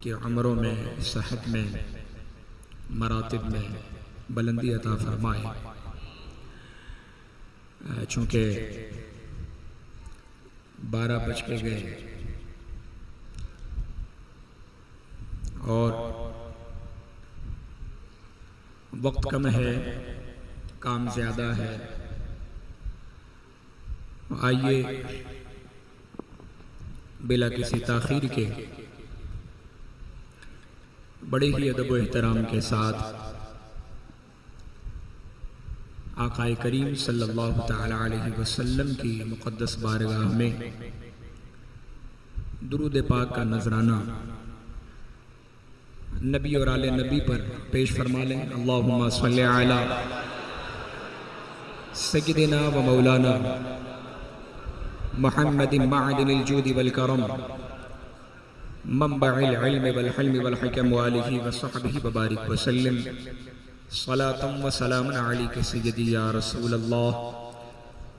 कि उम्रों में, सेहत में, मरातिब में बुलंदी अता फरमाए। चूँकि 12 बज के गए और वक्त कम है, काम ज़्यादा है। आइए बिला किसी ताख़ीर के बड़े ही अदब व एहतराम के साथ आक़ाए करीम सल्लल्लाहु तआला अलैहि वसल्लम की मुक़द्दस बारगाह में दुरूद पाक का नजराना नबी और आले नबी पर पेश फरमा लें। अल्लाहुम्मा सल्ली अला सय्यिदिना व मौलाना मुहम्मदिन मअदिनिल जूदि वल करम मंबइल इल्मि वल हिल्मि वल हिकम व आलिहि व सहबिहि व बारिक व सल्लिम सलातम व सलामन अलैका सय्यदी या रसूल अल्लाह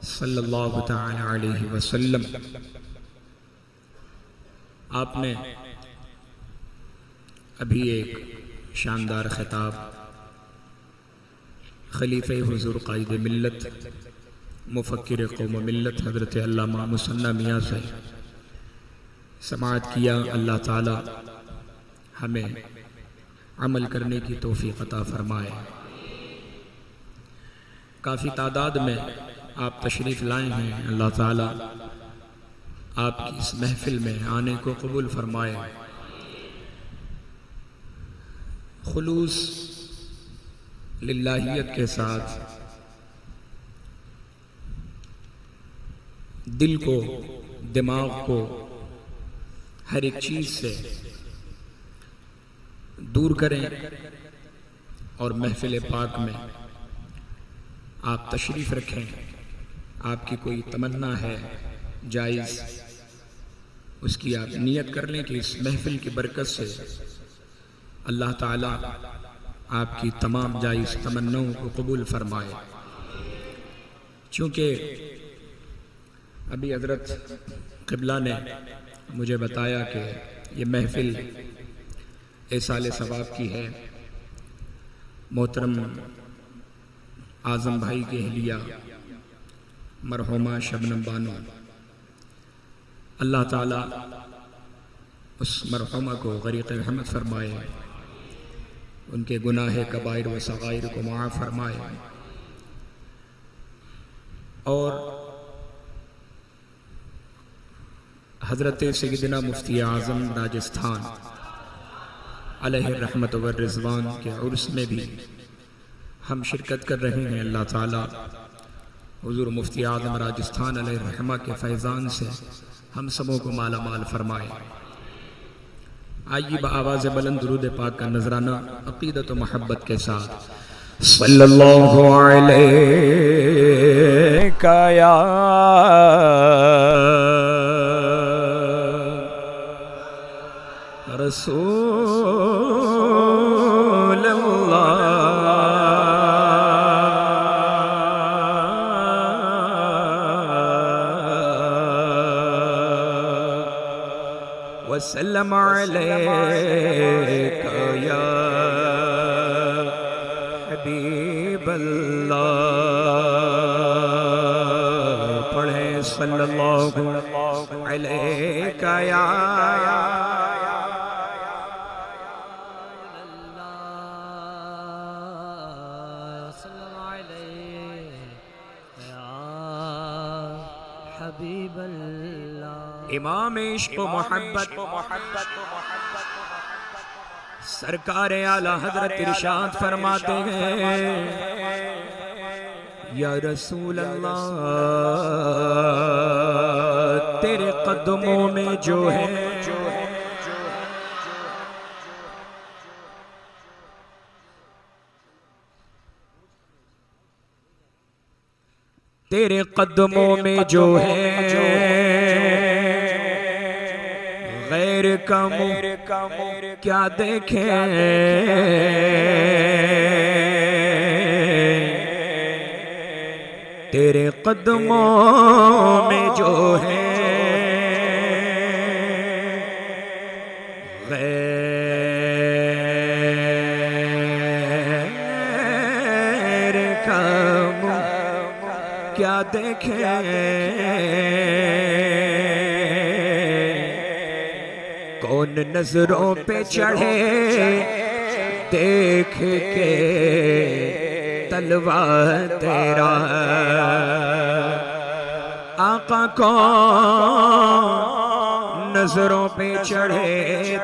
सल्लल्लाहु तआला अलैहि वसल्लम। आपने अभी एक शानदार खिताब खलीफे हुजूर कायद मिल्लत मुफक्किर कौम मिल्लत हज़रत अल्लामा मुसन्ना मियाँ से समाअत किया। अल्लाह ताला हमें अमल करने की तौफीक अता फरमाए। काफ़ी तादाद में आप तशरीफ़ लाए हैं। अल्लाह ताला आपकी इस महफिल में आने को कबूल फरमाए। खुलूस लिल्लाहियत के साथ दिल को, दिमाग को हर एक चीज़ से दूर करें और महफिल पाक में आप तशरीफ़ रखें। आपकी कोई तमन्ना है जायज़, उसकी आप नियत कर लें कि इस महफिल की बरकत से अल्लाह ताला आपकी तमाम जायज़ तमन्नाओं को कबूल फरमाए। चूँकि अभी हज़रत क़िबला ने मुझे बताया कि ये महफिल एसाले सवाब की है। मोहतरम आज़म भाई की अहलिया मरहुमा शबनम बानो, अल्लाह ताला उस मरहुमा को गरीक़ रहमत फरमाए, उनके गुनाह कबाइर व सगाइर को माफ़ फरमाए। और हज़रत सैयदना मुफ्ती आज़म राजस्थान अलैहि रहमत व रिज़वान के उर्स में भी हम शिरकत कर रहे हैं। अल्लाह ताला हुज़ूर मुफ्ती आज़म राजस्थान अलैहि रहमा के फैज़ान से हम सबों को माला माल फरमाए। आइए बआवाज़ बुलंद दुरूद पाक का नजराना अक़ीदत व मोहब्बत के साथ सल्लल्लाहु अलैका या रसूल अल्लाह वसल्लम अलैका या हबीब अल्लाह। पढ़े सल्लल्लाहु अलैका या इमाम इश्क़ व मोहब्बत सरकार आला हज़रत इरशाद फरमाते हैं, या रसूल अल्लाह तेरे कदमों में जो है तेरे कदमों में जो है गैर का मुँह क्या देखें। तेरे कदमों में जो है खैर कम क्या देखे, कौन नजरों पे चढ़े देख के तलवा तेरा। आका कौन नजरों पे चढ़े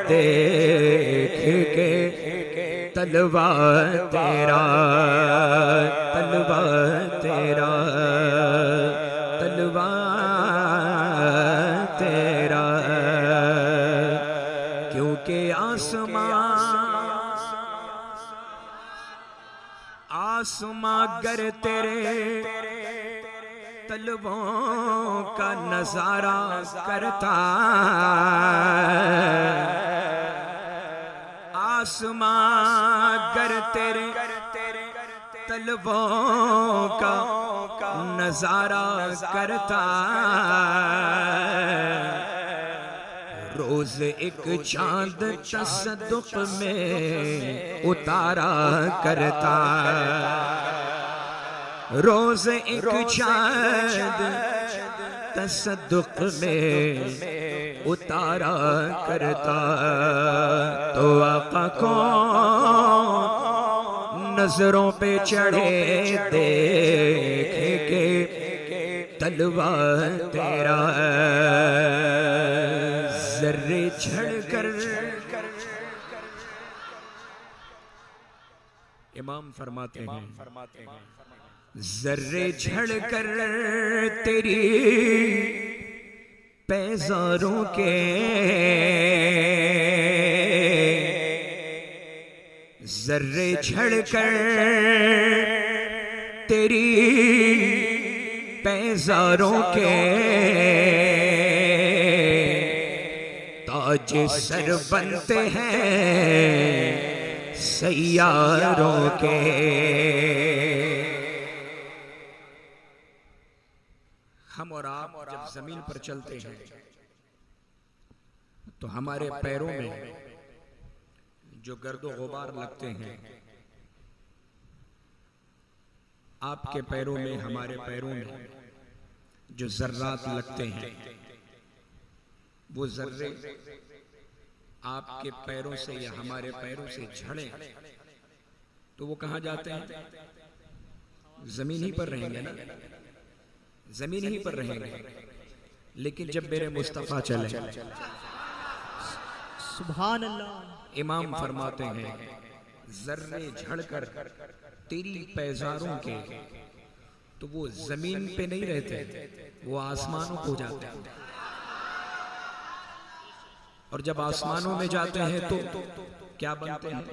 देख के तलवा तेरा, तलवा तेरा, तलवा तेरा। क्योंकि आसमां गर तेरे तलवों का नजारा करता, आसमां गर तेरे तलवों का नजारा करता, रोज एक चांद तसद्दुक में उतारा करता, रोज एक चांद तसद्दुक में उतारा करता। तो आका को नजरों पे चढ़े देख के तलवा तेरा। जर्रे झड़कर इमाम फरमाते हैं, जर्रे झड़कर तेरी पैज़ारों के, जर्रे झड़कर तेरी पैज़ारों के ताज सर बनते हैं सैयारों के। हम और आप जब जमीन पर चलते हैं तो हमारे पैरों में जो गर्दो गुबार लगते हैं, आपके पैरों में हमारे पैरों में जो जर्रात लगते हैं, वो जर्रे आपके पैरों से या हमारे पैरों से झड़े तो वो कहाँ जाते हैं? जमीन ही पर रहेंगे ना, जमीन ही पर रहेंगे। लेकिन जब मेरे मुस्तफा चले, सुभान अल्लाह, इमाम फरमाते हैं जर्रे झड़कर तेरी पैजारों के, तो वो जमीन पे नहीं रहते, वो आसमानों को जाते हैं। और जब आसमानों में जाते हैं तो क्या बनते हैं?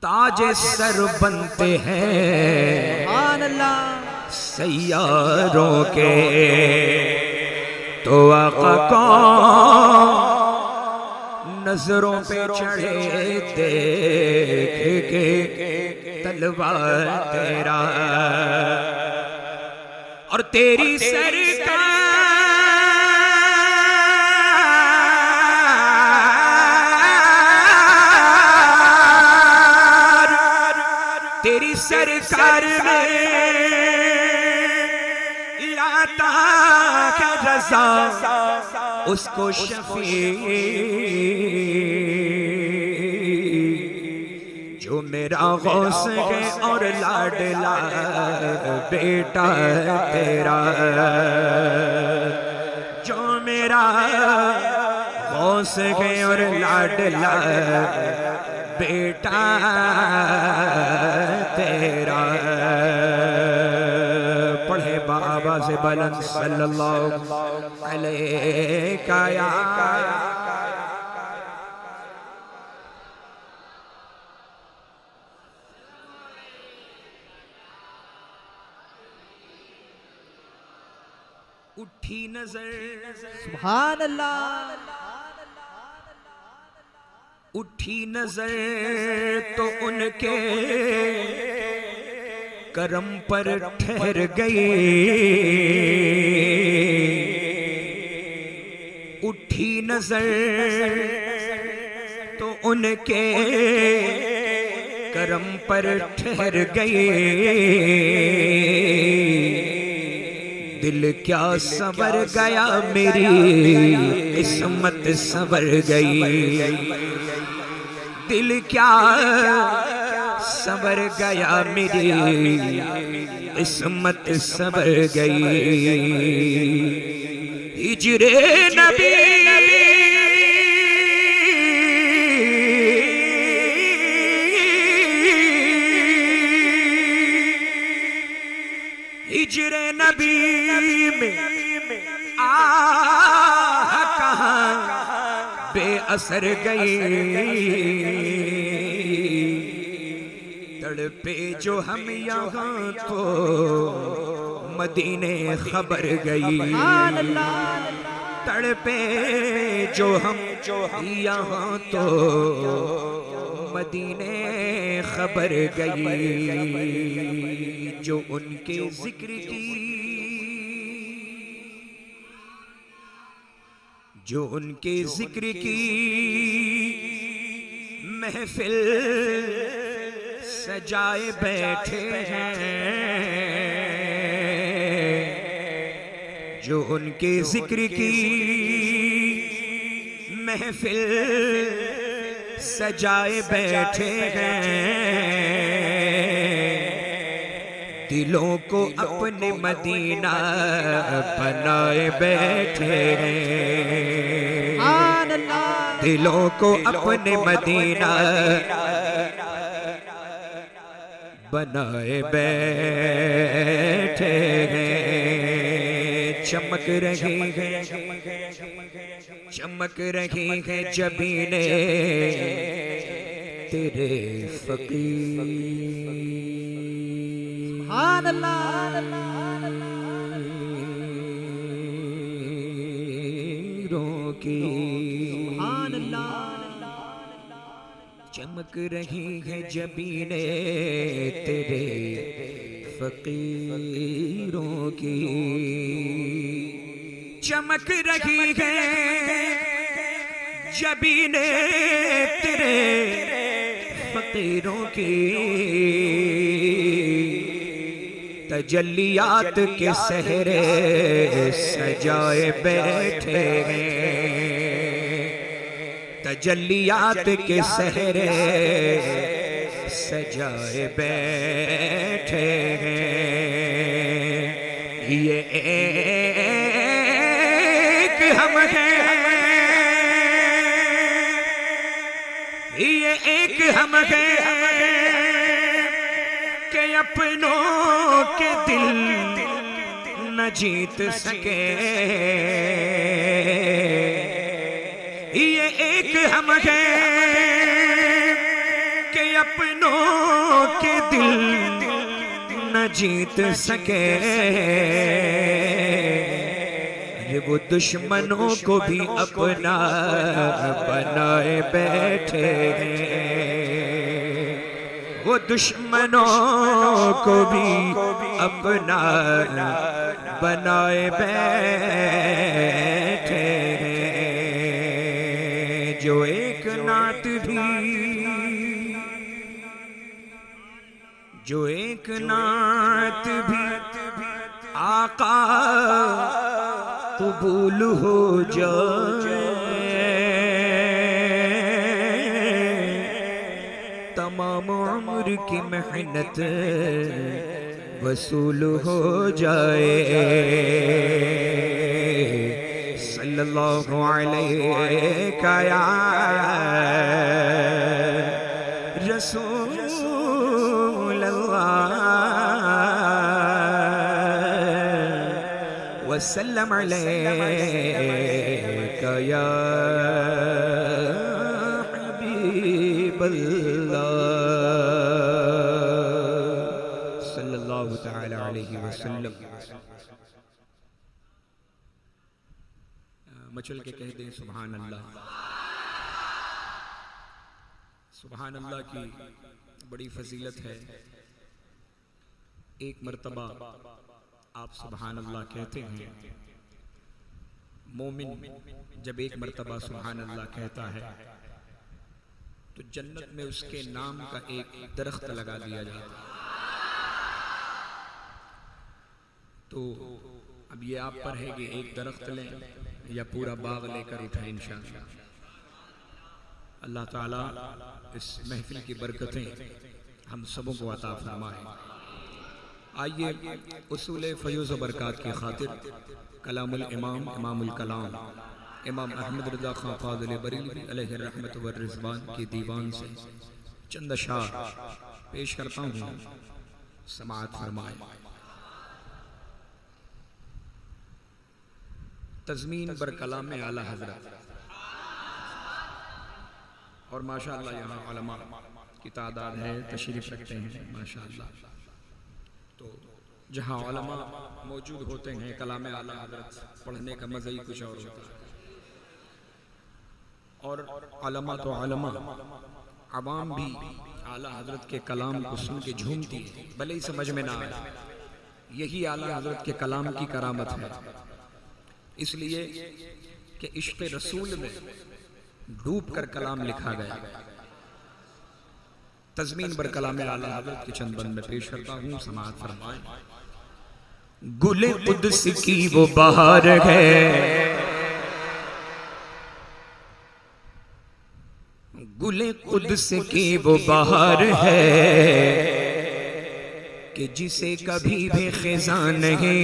ताजे सर बनते हैं सुभान अल्लाह सैयारों के। तो आका को नजरों पे चढ़े देख के तलवा तेरा। और तेरी सरकार तेरी सरकार में लाता है रज़ा उसको शफी, जो मेरा गौस है और लाडला बेटा तेरा, जो मेरा गौस है और लाडला बेटा तेरा। पढ़े बाबा से बुलंद सल्लल्लाहु अलैहि या उठी नजर सुभान अल्लाह, उठी नजर तो उनके करम पर ठहर गई, उठी नजर उनके करम पर ठहर गए। दिल क्या संवर गया मेरी किस्मत संवर गई। दिल क्या संवर गया मेरी किस्मत संवर गई। हिजरे नबी हिजरे नबी में कहाँ बेअसर गई। तड़पे जो हम यहाँ तो मदीने खबर गई। तड़पे जो हम यहाँ तो मदीने खबर गई। जो उनके जिक्र की जो उनके जिक्र की महफिल सजाए बैठे हैं। जो उनके जिक्र की महफिल सजाए बैठे हैं। दिलों को अपने मदीना बनाए बैठे हैं। दिलों को अपने मदीना बनाए बैठे हैं। चमक रही है चमक रही है जबीने तेरे फकीरों की। चमक रही है जबीने तेरे फकीरों की। चमक रही है जबीने तेरे फकीरों की। तजल्लियात के सहरे सजाए बैठे हैं। तजल्लियात के सहरे सजाए बैठे हैं। ये एक हम हैं, ये एक हम हैं के अपनों के दिल न जीत सके। ये एक हम हैं के अपनों के दिल न जीत सके। वो दुश्मनों को भी अपना बनाए बैठे हैं। वो दुश्मनों को भी अपना बनाए बैठे हैं। जो एक नात भी जो एक नात भी आका कबूल हो जाए। तमाम उम्र की मेहनत वसूल हो जाए। सल्लल्लाहु अलैहि या रसूल अल्लाह वसल्लम अलैका या हबीबल्लाह सल्लल्लाहु तआला अलैहि वसल्लम। मचल के कह दें सुभान अल्लाह। सुभान अल्लाह की बड़ी फजीलत है। एक मर्तबा आप सुभान अल्लाह कहते हैं। मोमिन जब एक मर्तबा सुभान अल्लाह कहता है जन्नत में उसके नाम का एक दरख्त लगा दिया जाता। तो अब ये आप पर है कि एक दरख्त लें या पूरा बाग लेकर उठाएं इंशाअल्लाह। अल्लाह ताला इस महफिल की बरकतें हम सबों को अता फरमाए। आइए उसूल फयूज़ व बरक़ात की खातिर कलामुल इमाम इमामुल कलाम इमाम अहमद रज़ा खां फ़ाज़िल बरेलवी अलैहि रहमत व रिज़वान के दीवान से चंद अशार पेश करता हूँ, समाअत फरमाए। तज़मीन बर कलाम आला हज़रत। और माशाअल्लाह यहाँ उलमा की तादाद है, तशरीफ़ रखते हैं माशाअल्लाह। तो जहाँ उलमा मौजूद होते हैं कलाम आला हज़रत पढ़ने का मज़ा ही कुछ और होता है। और उलमा तो उलमा, अवाम भी आला हज़रत के कलाम को सुन के झूमती है, भले ही समझ में ना आए। यही आला हज़रत के कलाम की करामत है, इसलिए कि इश्क़ रसूल में डूब कर कलाम लिखा गया। तज़मीन बर कलाम आला हज़रत के चंद बंद में पेश करता हूँ, समाअत फरमाएं। गुले कुद्स की वो बहार है, गुले कुद्स की वो बहार है कि जिसे कभी भी खिज़ा नहीं।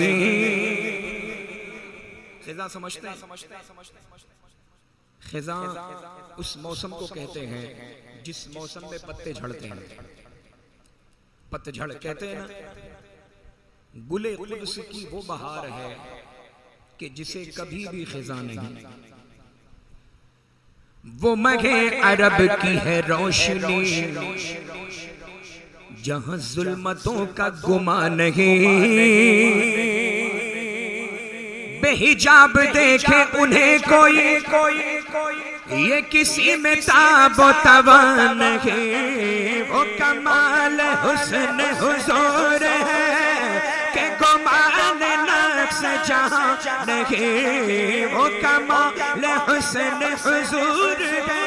खिज़ा समझते हैं? खिज़ा उस मौसम को कहते हैं जिस मौसम में पत्ते झड़ते हैं, पतझड़ कहते हैं ना। गुले कुद्स की वो बहार है कि जिसे कभी भी खिज़ा नहीं। वो मगे अरब की है रोशनी जहां जुल्मतों का गुमा नहीं। बेहिजाब देखे उन्हें कोई ये किसी में ताबो तवा नहीं। वो कमाल हुस्न हुजूर है के गुमान नक्श जहां नहीं। वो कमाल हुस्न हुजूर है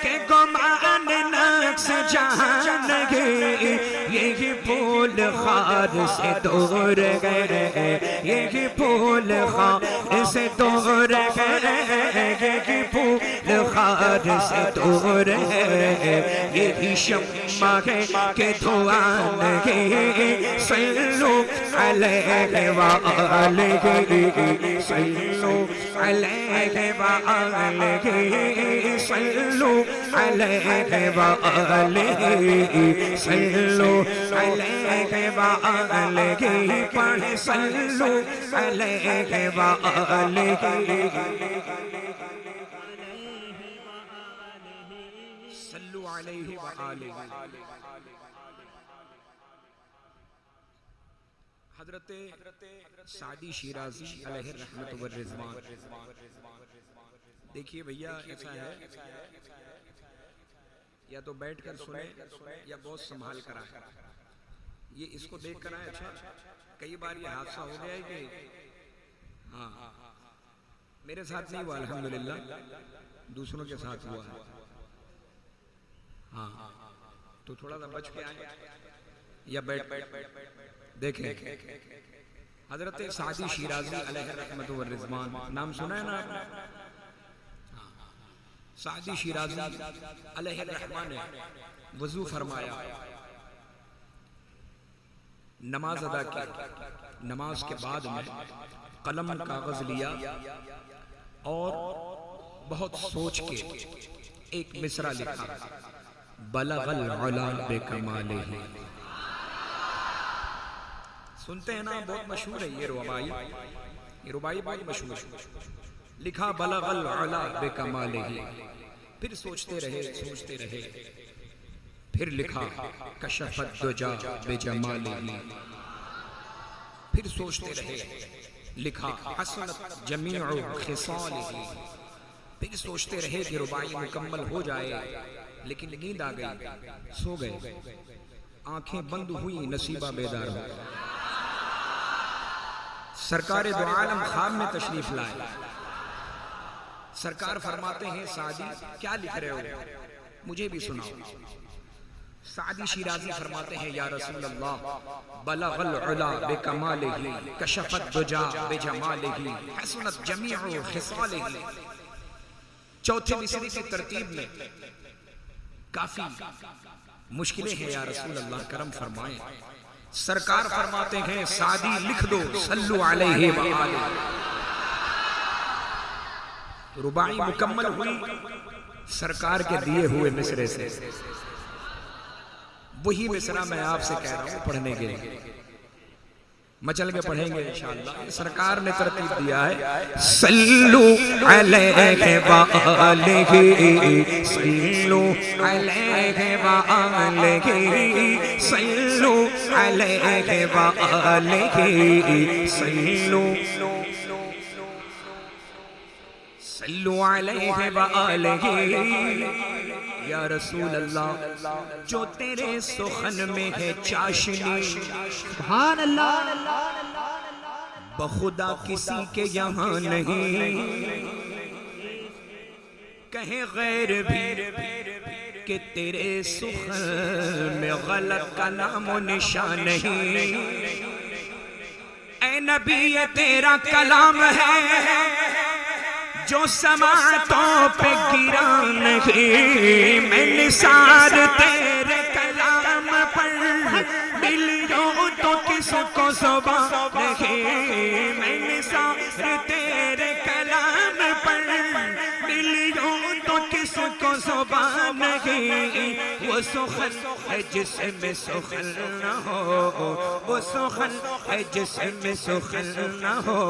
के गुमान नक्श जहां नहीं। यही फूल खार से दूर गए, यही फूल खार से दूर गए, यही फूल खार से दूर है। यही शम्मा है के धुआं नहीं। सल्लु अलैहि व आलिहि, सल्लु अलैहि व आलिहि, सल्लु अलैहि व आलिहि, सल्लु अलैहि व आलिहि। पढ़े सल्लु अलैहि व आलिहि, सल्लु अलैहि व आलिहि। हज़रत सादी शिराज़ी अलैहि रहमत व रिज़वान। देखिए भैया, ऐसा है या तो बैठकर सुने या बहुत संभाल कर आए। ये इसको देख कर आए। अच्छा, कई बार ये हादसा हो गया है कि हाँ, मेरे साथ नहीं हुआ अल्हम्दुलिल्लाह, दूसरों के साथ हुआ है। हाँ, तो थोड़ा सा बच के आए या बैठ देखें। हजरत सादी शिराज़ी अलैहि रहमत व रिज़वान, नाम सुना है ना आपने? सादी शिराज़ी अलैहि रहमान ने वज़ू फरमाया, नमाज अदा की। नमाज के बाद में कलम कागज लिया और बहुत सोच के एक मिसरा लिखा, बलगल उला बेकमालिही। सुनते हैं ना, बहुत मशहूर है ये रुबाई, ये रुबाई बहुत मशहूर है। लिखा बलगल उला बेकमालिही। फिर सोचते रहे, फिर लिखा कशफत दुजा बेजमालिही। फिर सोचते रहे, लिखा हसनत जमीउ खिसालिही। फिर सोचते रहे कि रुबाई मुकम्मल हो जाए, लेकिन नींद आ गई, सो गए। आंखें बंद हुई, नसीबा बेदार हो गया। सरकार दो आलम ख्वाब में तशरीफ लाए। सरकार फरमाते हैं, सादी क्या लिख रहे हो? मुझे भी सुनाओ। सादी शिराजी फरमाते हैं या रसूल अल्लाह बलगल उला बिकमालिही कशफत दुजा बिजमालिही हसनत जमीउ खिसालिही। चौथे मिसरे की तरतीब में काफी मुश्किलें हैं या रसूल अल्लाह, करम फरमाएं। सरकार फरमाते हैं सादी लिख दो सल्लु अलैहि व आलिहि। रुबाई मुकम्मल हुई सरकार के दिए हुए मिसरे से। वही मिसरा मैं आपसे कह रहा हूं पढ़ने के लिए, मचल के पढ़ेंगे इंशाअल्लाह। सरकार ने तरतीब दिया है सल्लु अलैहि व आलिहि, सल्लु अलैहि व आलिहि, सल्लु अलैहि व आलिहि, सल्लु अलैहि व आलिहि। या रसूल अल्लाह जो तेरे सुखन में है चाशनी, सुभान अल्लाह, बखुदा किसी के यहाँ नहीं, कहे गैर भी कि तेरे सुखन में गलत का नामो निशान नहीं। ऐ नबी ये तेरा कलाम है जो समातों पे गिरा नहीं, मैं निसार तेरे कलाम पर मिलियों तो किसको ज़ुबान नहीं, मैं निसार तेरे कलाम पर मिलियों तो किसको ज़ुबान नहीं। वो सुखन है जिसमें सुखन न हो, वो सुखन है जिसमें सुखन न हो,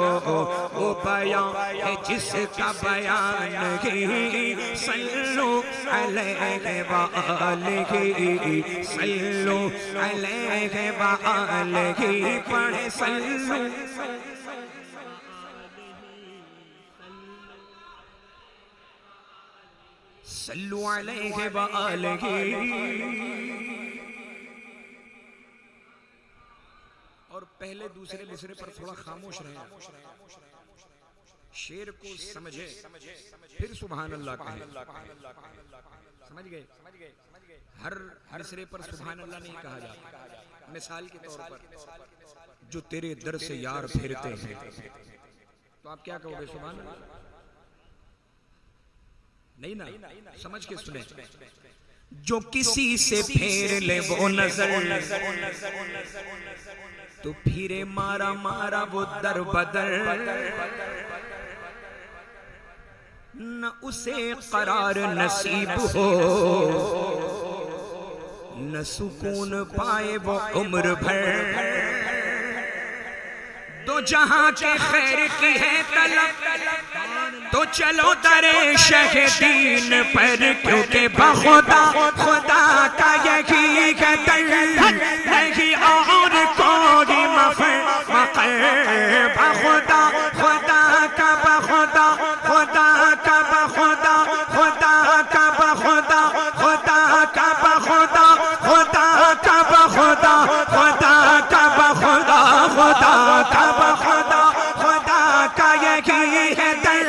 वो बयान है जिसका बयान नहीं। सल्लु अलैहि व आलिहि, सल्लु अलैहि व आलिहि, पढ़े सल्लु सल्लु अलैहि व आलिहि। और पहले दूसरे मिसरे पर थोड़ा खामोश रहे, शेर को समझे फिर सुभान अल्लाह कहे। समझ गए? हर मिसरे पर सुभान अल्लाह नहीं कहा जाता। मिसाल के तौर पर जो तेरे दर से यार फिरते हैं, तो आप क्या कहोगे? सुभान अल्लाह नहीं ना, समझ के सुने। जो किसी से फेर ले वो नजर, तो फिरे मारा मारा वो दर बदर, न उसे करार नसीब हो, न सुकून पाए वो उम्र भर। तो जहां के खैर की है तलब, तो चलो दरे शहीदीन पर, क्योंकि बखुदा खुदा का यही कदर नहीं और कोई मक़र। बखुदा खुदा का बखुदा, खुदा का बखुदा, खुदा का बखुदा, खुदा का बखुदा, खुदा का बखुदा, खुदा का बखुदा, खुदा का बखुदा, खुदा का यही है दर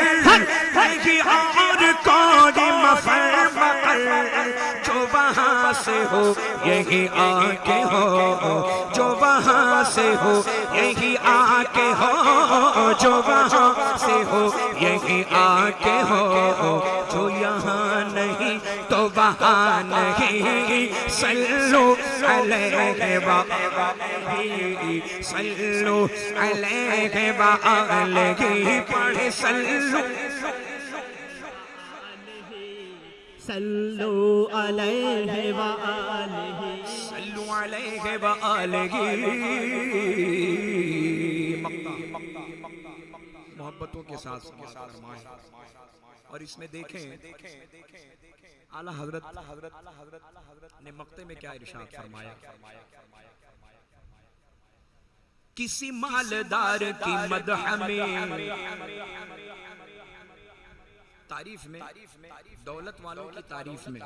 नहीं और कोई मफ़र। जो वहाँ से हो यही आके हो, जो वहाँ से हो यही आके हो, जो वहाँ से हो यही आके हो, जो यहाँ नहीं तो वहाँ नहीं। सल्लु अलैहि व आलिहि, सल्लु अलैहि व आलिहि, पढ़े सल्लु सल्लु अलैहि व आलिहि, सल्लु अलैहि व आलिहि। मोहब्बतों के साथ फरमाएं। और इसमें देखें आला हजरत ने मक्ते में क्या इरशाद फरमाया। किसी मालदार की मदह में, तारीफ में, दौलत वालों की तारीफ में,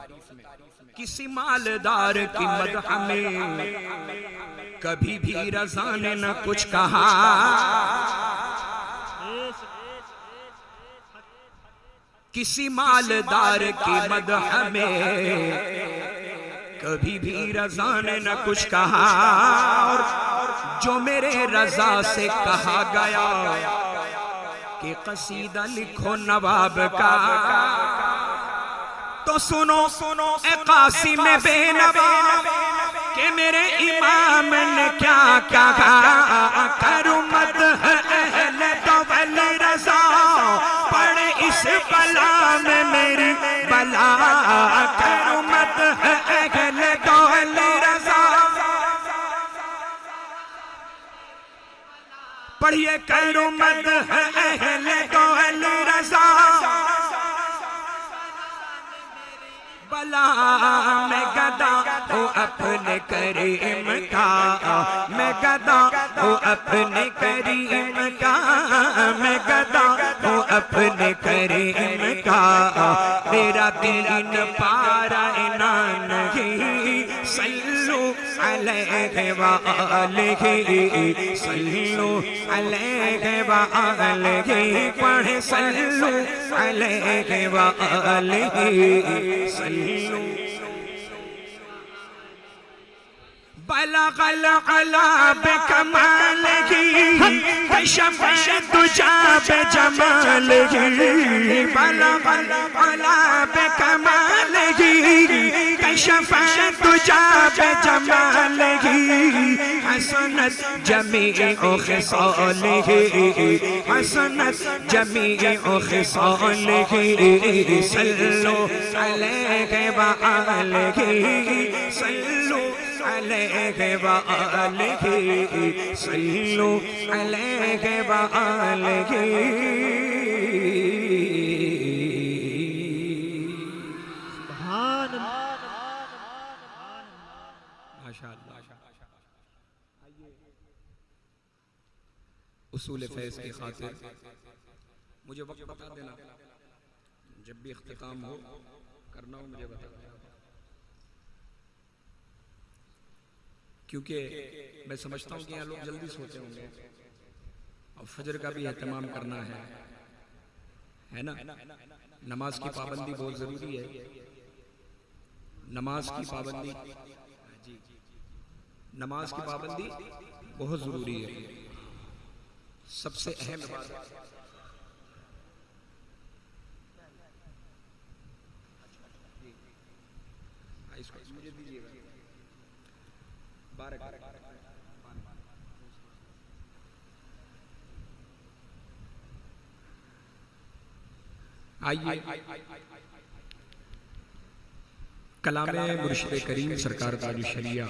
किसी मालदार की मदह में कभी भी रज़ा ने न कुछ कहा। किसी मालदार की मदह में कभी भी रजा ने न कुछ कहा, और जो मेरे रजा से कहा गया कि कसीदा लिखो नवाब का, तो सुनो ए कासिम बेनवा कि मेरे इमाम ने क्या कहा। करूं मदह अहले दौल रजा, पड़े इस बला में मेरी बला। करूं मदह अहले दौल रजा, पढ़िए करूं मदह अहले दौल रजा। बला मैं गदा हो अपने करीम का, मैं गदा हो अपने करीम का, मैं गदा हो अपने करीम का। मेरा दीन पारा इना नहीं, सल्लू अलैहि व आलिहि, सल्लू अलैहि व आलिहि, पढ़े सल्लू अलैहि व आलिहि, सल्लू। बलगल अला बिकमालिही, कशफ दुजा बिजमालिही। बलगल अला बिकमालिही, कशफ दुजा बिजमालिही। हसनत जमीउ खिसालिही, हसनत जमीउ खिसालिही। सल्लू अलैहि व आलिहि, सल्लू अलैहि व आलिहि, सल्लू अलैहि व आलिहि। माशाअल्लाह। उसूल फैज़ की खातिर मुझे वक्त बता देना, जब भी इख्तिताम हो करना हो मुझे बता देना, क्योंकि मैं समझता हूँ कि यहाँ लोग जल्दी सोते होंगे और फजर का भी एहतमाम करना है ना। नमाज की पाबंदी बहुत जरूरी है, नमाज की पाबंदी, नमाज की पाबंदी बहुत जरूरी है। सबसे अहम बात इसको मुझे दीजिएगा। आइए कलामे मुर्शिद करीम सरकार ताज शरिया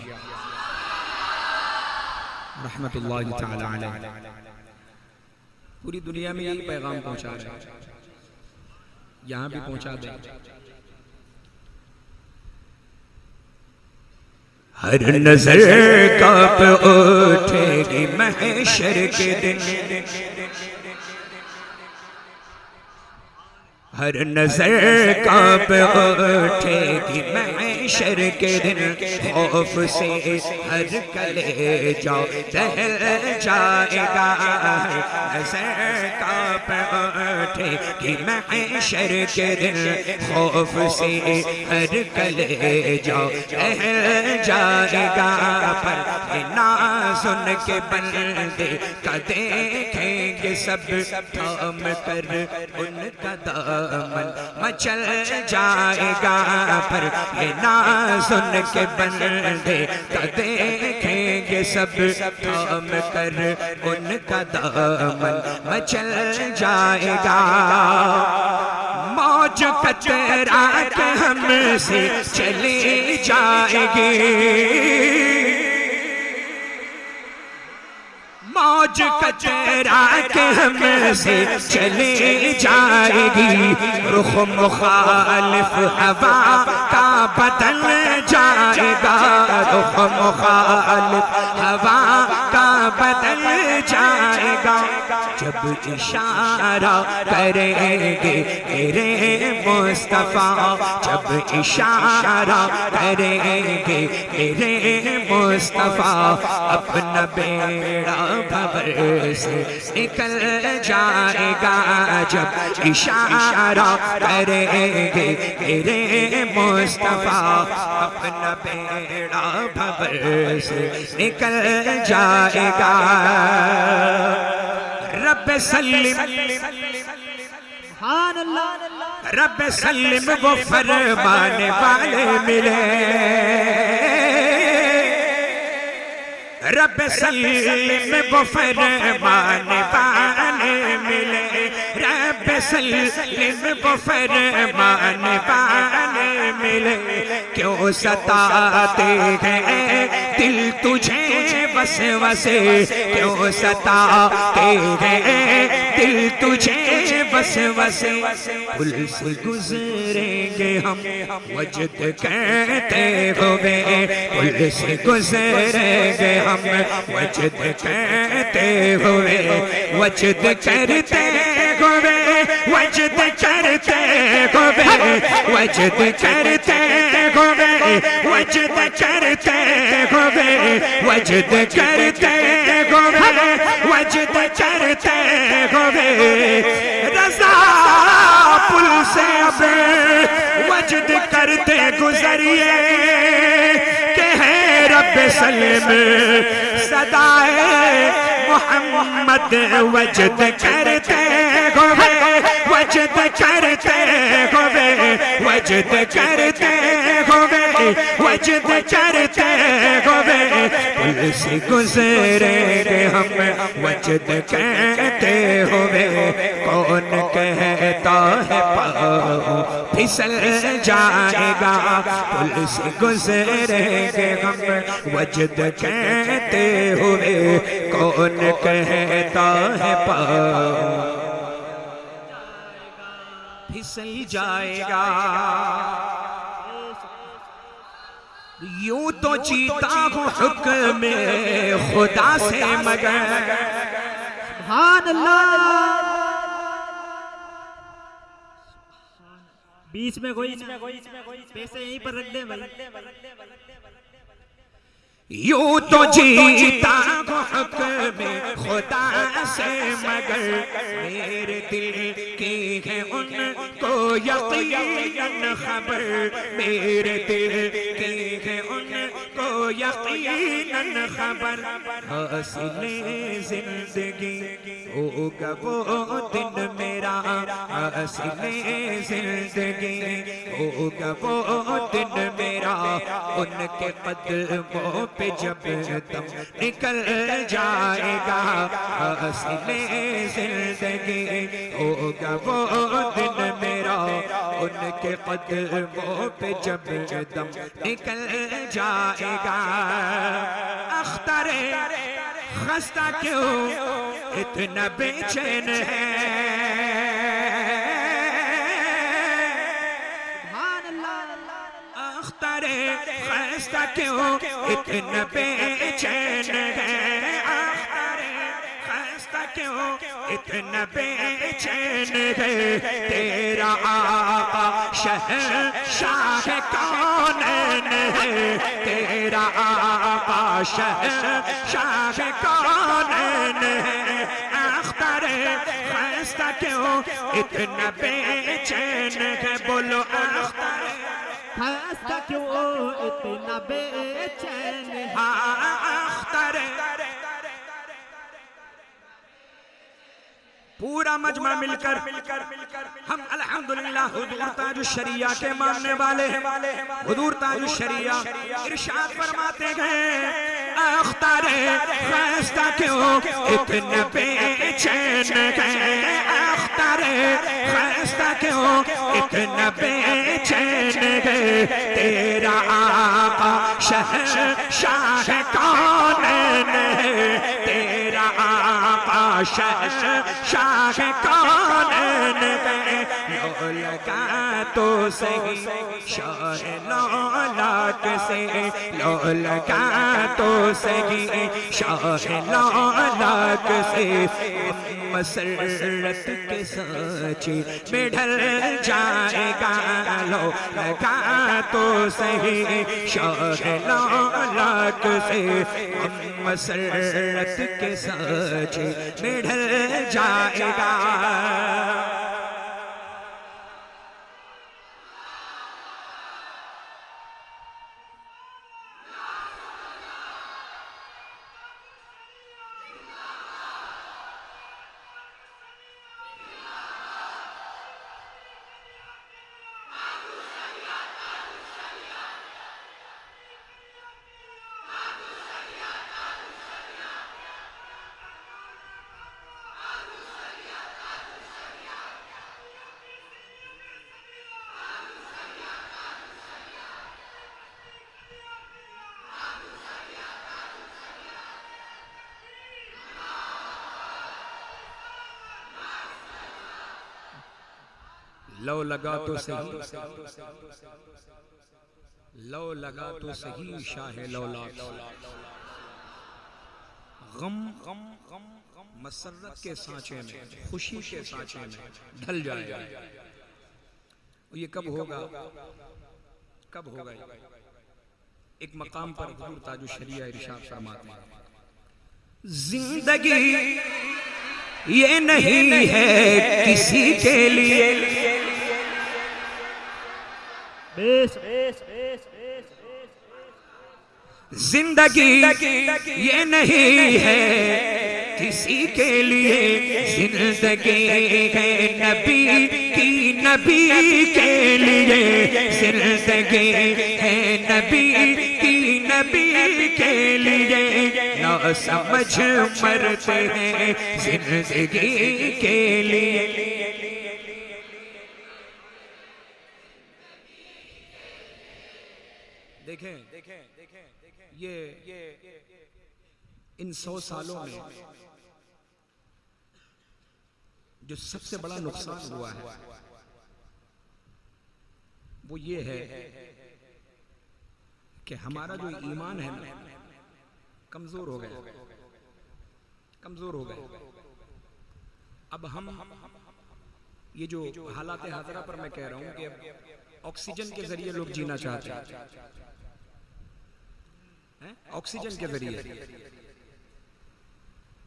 रहमतुल्लाहि तआला अलैह पूरी दुनिया में यही पैगाम पहुंचा रहे हैं, यहाँ भी पहुंचा दें। हर नजर कांप उठेगी महशर के दिन, हर नजर कांप उठेगी महशर के दिन। खौफ से हर कलेजा दहल जाएगा, नजर कांप उठेगी महशर के दिन। खौफ से हर कलेजा दहल जाएगा, पर ना सुन के बंदे का देखेंगे सब थाम कर उनका दामन मचल जाएगा। पर ये ना सुन के बंदे का देखेंगे सब थाम कर उनका दामन मचल जाएगा। मौज कतरा के हमसे चली जाएगी, मौज कचरा के हमसे चली जाएगी। रुख मुखालिफ हवा का बदल जाएगा, रुख मुखालिफ हवा का बदल जाएगा। जब इशारा करेंगे मेरे मुस्तफा, जब इशारा करेंगे मेरे मुस्तफा, अपना बेड़ा भंवर से निकल जाएगा। जब इशारा करेंगे मेरे मुस्तफा, अपना बेड़ा भंवर से निकल जाएगा। रब सल्लिम सुभान अल्लाह, रब सल्लिम वो फरमाने वाले मिले, रब सल्लिम वो फरमाने वाले मिले, रब सल्लिम वो फरमाने वाले मिले। क्यों सताते हैं दिल तुझे वसवसे, क्यों सताते हैं दिल तुझे वसवसे। पुल से गुजरेंगे हम वजद कहते हुए, पुल से गुजरेंगे हम वजद कहते हुए, वजद करते हुए, वजद करते हुए, वजद करते हुए, वजद करते हुए, वजद करते हुए, वजद करते हुए। रज़ा पुल से अब वजद करते गुजरिए, के है रब सल्लिम सदाए मोहम्मद, वजद करते हुए, वजद करते हुए, वजद करते हुए, वजद करते हुए। पुल से गुजरेंगे हम वजद कहते हुए, कौन कहता है पाँव फिसल जाएगा। पुल से गुजरेंगे हम वजद कहते हुए, कौन कहता है पाँव फिसल जाएगा। यूं तो जीता हूँ हुक्म खुदा से मगर, सुभान अल्लाह। बीच में कोई पैसे यहीं पर रख दे भाई। यूं तो जीता हूँ हुक्म खुदा से मगर, मेरे दिल की है उनको यकीनन खबर, मेरे दिल की है उनको यकीनन खबर। हासिले जिंदगी होगा वो दिन मेरा, हासिले जिंदगी होगा वो दिन मेरा। उनके कदमों पे जब दम निकल जाएगा, हासिले जिंदगी होगा वो दिन मेरा। उनके कदमों पे जब दम निकल जाएगा। अख्तरे खस्ता क्यों इतना बेचैन है, अख्तरे खस्ता क्यों इतना बेचैन है, अख्तरे खस्ता क्यों इतना बेचैन है। तेरा आका शहंशाह कौनैन है, तेरा आका शहंशाह कौनैन है। अख्तरे खस्ता क्यों इतना बेचैन है, बोलो अख्तरे खस्ता क्यों इतना बेचैन है। अख्तरे पूरा मजमा मिलकर हम अल्हम्दुलिल्लाह हुजूर ताजुश्शरिया के मानने वाले हैं। हुजूर ताजुश्शरिया इरशाद फरमाते गए, अख्तरे खस्ता क्यों इतना बेचैन है, अख्तरे खस्ता क्यों इतना बेचैन है। तेरा आका शहंशाह कौनैन है, तेरा आका शाह कौन गए लो लगा तो सही शाह लौलाक से लो लगा तो सही शाह लौलाक से मसरत के साँचे में ढल जाएगा लो लगा तो सही शाह लौलाक से मसरत के साँचे में ढल जाएगा। लो लगा तो सही लो लगा तो सही शाह लौलाक गम गम गम गम मसरत के सांचे में खुशी के सांचे में ढल जाएगा। ये कब होगा कब होगा? एक मकाम पर हुजूर ताजुश शरिया इरशाद फरमाते हैं, जिंदगी ये नहीं है किसी के लिए जिंदगी ये नहीं है किसी के लिए, जिंदगी है नबी की नबी के लिए, जिंदगी है नबी की नबी के लिए, ना समझ मरते हैं जिंदगी के लिए। देखें ये इन 100 सालों में जो सबसे बड़ा नुकसान हुआ है वो ये है कि हमारा जो ईमान है ना कमजोर हो गया, कमजोर हो गया। अब हम ये जो हालात हाजरा पर मैं कह रहा हूं कि ऑक्सीजन के जरिए लोग जीना चाहते हैं, ऑक्सीजन के जरिए।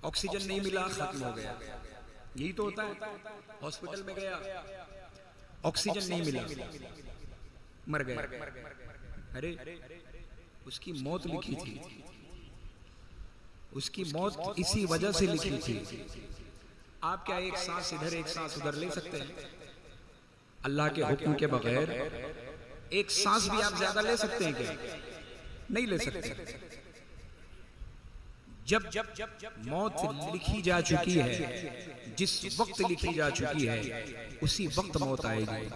ऑक्सीजन नहीं मिला, खत्म हो गया। यही तो होता है। हॉस्पिटल में गया, ऑक्सीजन नहीं मिला, मर गया। अरे उसकी मौत लिखी थी, उसकी मौत इसी वजह से लिखी थी। आप क्या एक सांस इधर एक सांस उधर ले सकते हैं? अल्लाह के हुक्म के बगैर एक सांस भी आप ज्यादा ले सकते हैं क्या? नहीं ले सकते। जब मौत लिखी जा चुकी है, जिस वक्त लिखी जा चुकी है उसी वक्त मौत आएगी।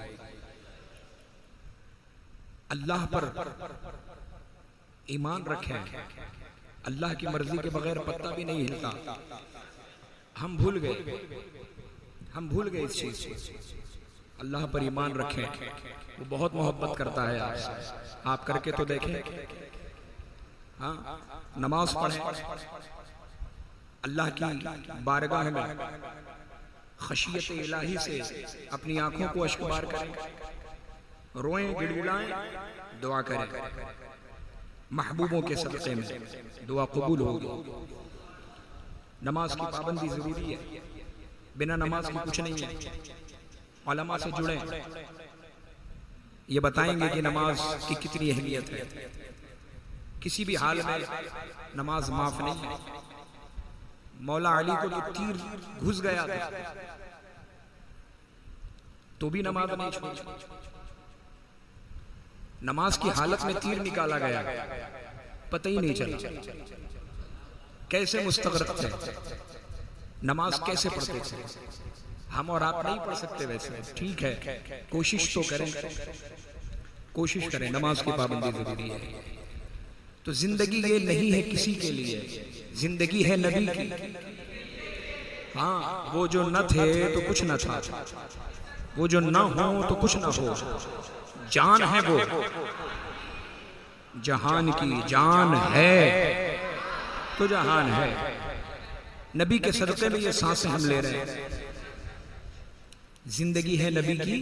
अल्लाह पर ईमान रखें, अल्लाह की मर्जी के बगैर पत्ता भी नहीं हिलता। हम भूल गए इस चीज को। अल्लाह पर ईमान रखें, वो बहुत मोहब्बत करता है आपसे। आप करके तो देखें। हाँ, नमाज पढ़ें, अल्लाह की बारगाह में खशियत इलाही से अपनी आंखों को अश्कबार करें, रोएं, गिड़गिड़ाएं, दुआ करें। महबूबों के सदक़े में दुआ कबूल होगी। नमाज की पाबंदी जरूरी है, बिना नमाज के कुछ नहीं है। उलमा से जुड़े, ये बताएंगे कि नमाज की कितनी अहमियत है। किसी भी हाल में नमाज माफ नहीं है। मौला अली को तो तीर घुस गया था तो भी नमाज नहीं छोड़ी। नमाज की हालत में तीर निकाला गया, पता ही नहीं चला कैसे मुस्तगरक थे, नमाज कैसे पढ़ते थे। हम और आप नहीं पढ़ सकते वैसे, ठीक है, कोशिश तो करें, कोशिश करें। नमाज की पाबंदी जरूरी है। तो जिंदगी ये नहीं है किसी के लिए, जिंदगी है नबी की। हाँ, वो जो न थे तो कुछ न था, वो जो न हो तो कुछ न हो। जान है वो, जहान की जान है तो जहान है। नबी के सदक़े में ये सांसें हम ले रहे हैं। जिंदगी है नबी की,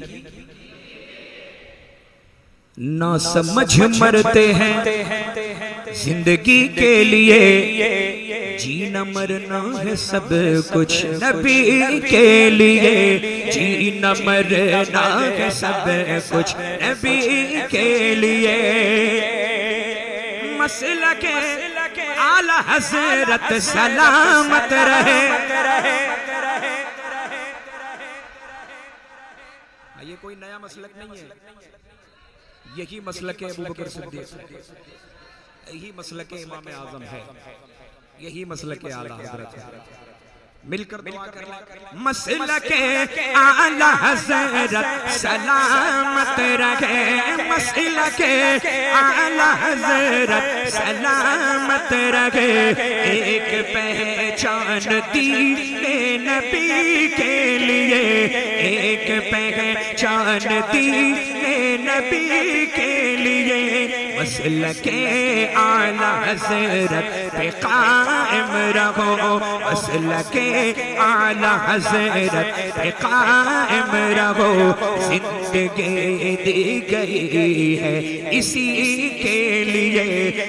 ना समझ मरते हैं जिंदगी के लिए, जीना मरना है सब कुछ नबी के लिए, जीना मरना है सब कुछ नबी के लिए। मसला के आला हज़रत सलामत रहे। ये कोई नया मसलक नहीं है, यही मसलक अबू बकर सिद्दीक़, यही मसलक इमाम आज़म है, यही मसलक आला हज़रत है। मिलकर दुआ कर लें। मसलक आला हज़रत सलामत रहे, मसलक आला हज़रत सलामत रहे। एक पहचान दीने नबी के लिए, एक पहचान दीने नबी के लिए, मसलक आला हज़रत पे कायम रहो, मसलक आला हज़रत पे कायम रहो। जिंदगी दी गई है इसी के लिए,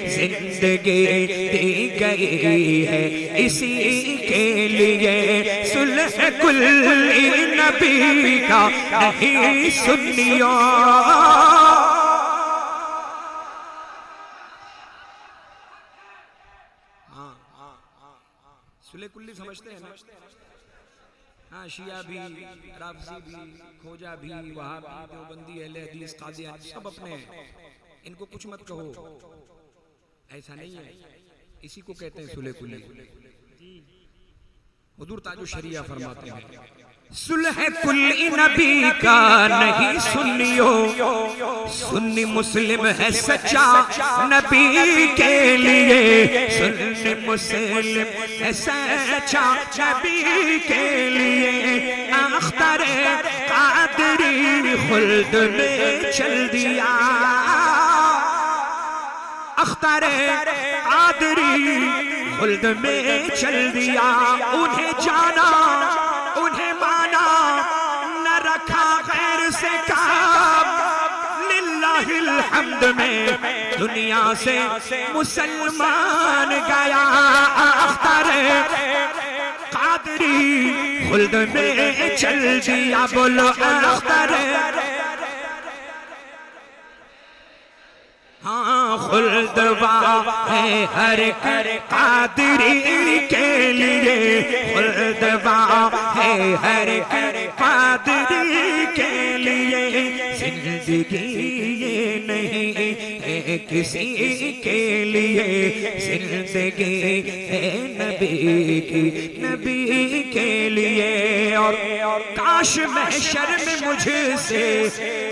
जिंदगी दी गई है इसी के लिए। सुलह कुल्ली नबी का नहीं सुनियो, सुले कुल्ली समझते हैं ना? हाँ, शिया भी, राफ़ज़ी भी, खोजा भी, वहाबी, देवबंदी, अहले हदीस, कादियानी सब अपने हैं, इनको कुछ मत कहो, ऐसा नहीं है। इसी को कहते हैं सुले कुल्ली। हुज़ूर ताजुश शरिया फरमाते हैं, सुलह कुल्ली नबी का नहीं सुनियो, सुन्नी मुस्लिम है सच्चा नबी के लिए, सुन्नी मुस्लिम है सच्चा नबी के लिए। अख्तर कादरी खुल्द में चल दिया, अख्तर कादरी खुल्द में चल दिया। उन्हें जाना उन्हें माना, न रखा गैर से काम, लिल्लाहिल हम्द में दुनिया से मुसलमान गया। अख्तर कादरी खुल्द में चल दिया, बोलो अख्तर। हाँ, खुल्दवा है हर कादरी के लिए, खुल्दवा है हर कादरी के लिए। जिंदगी ये नहीं है किसी के लिए, जिंदगी है नबी की, नबी के लिए। और काश महशर में मुझसे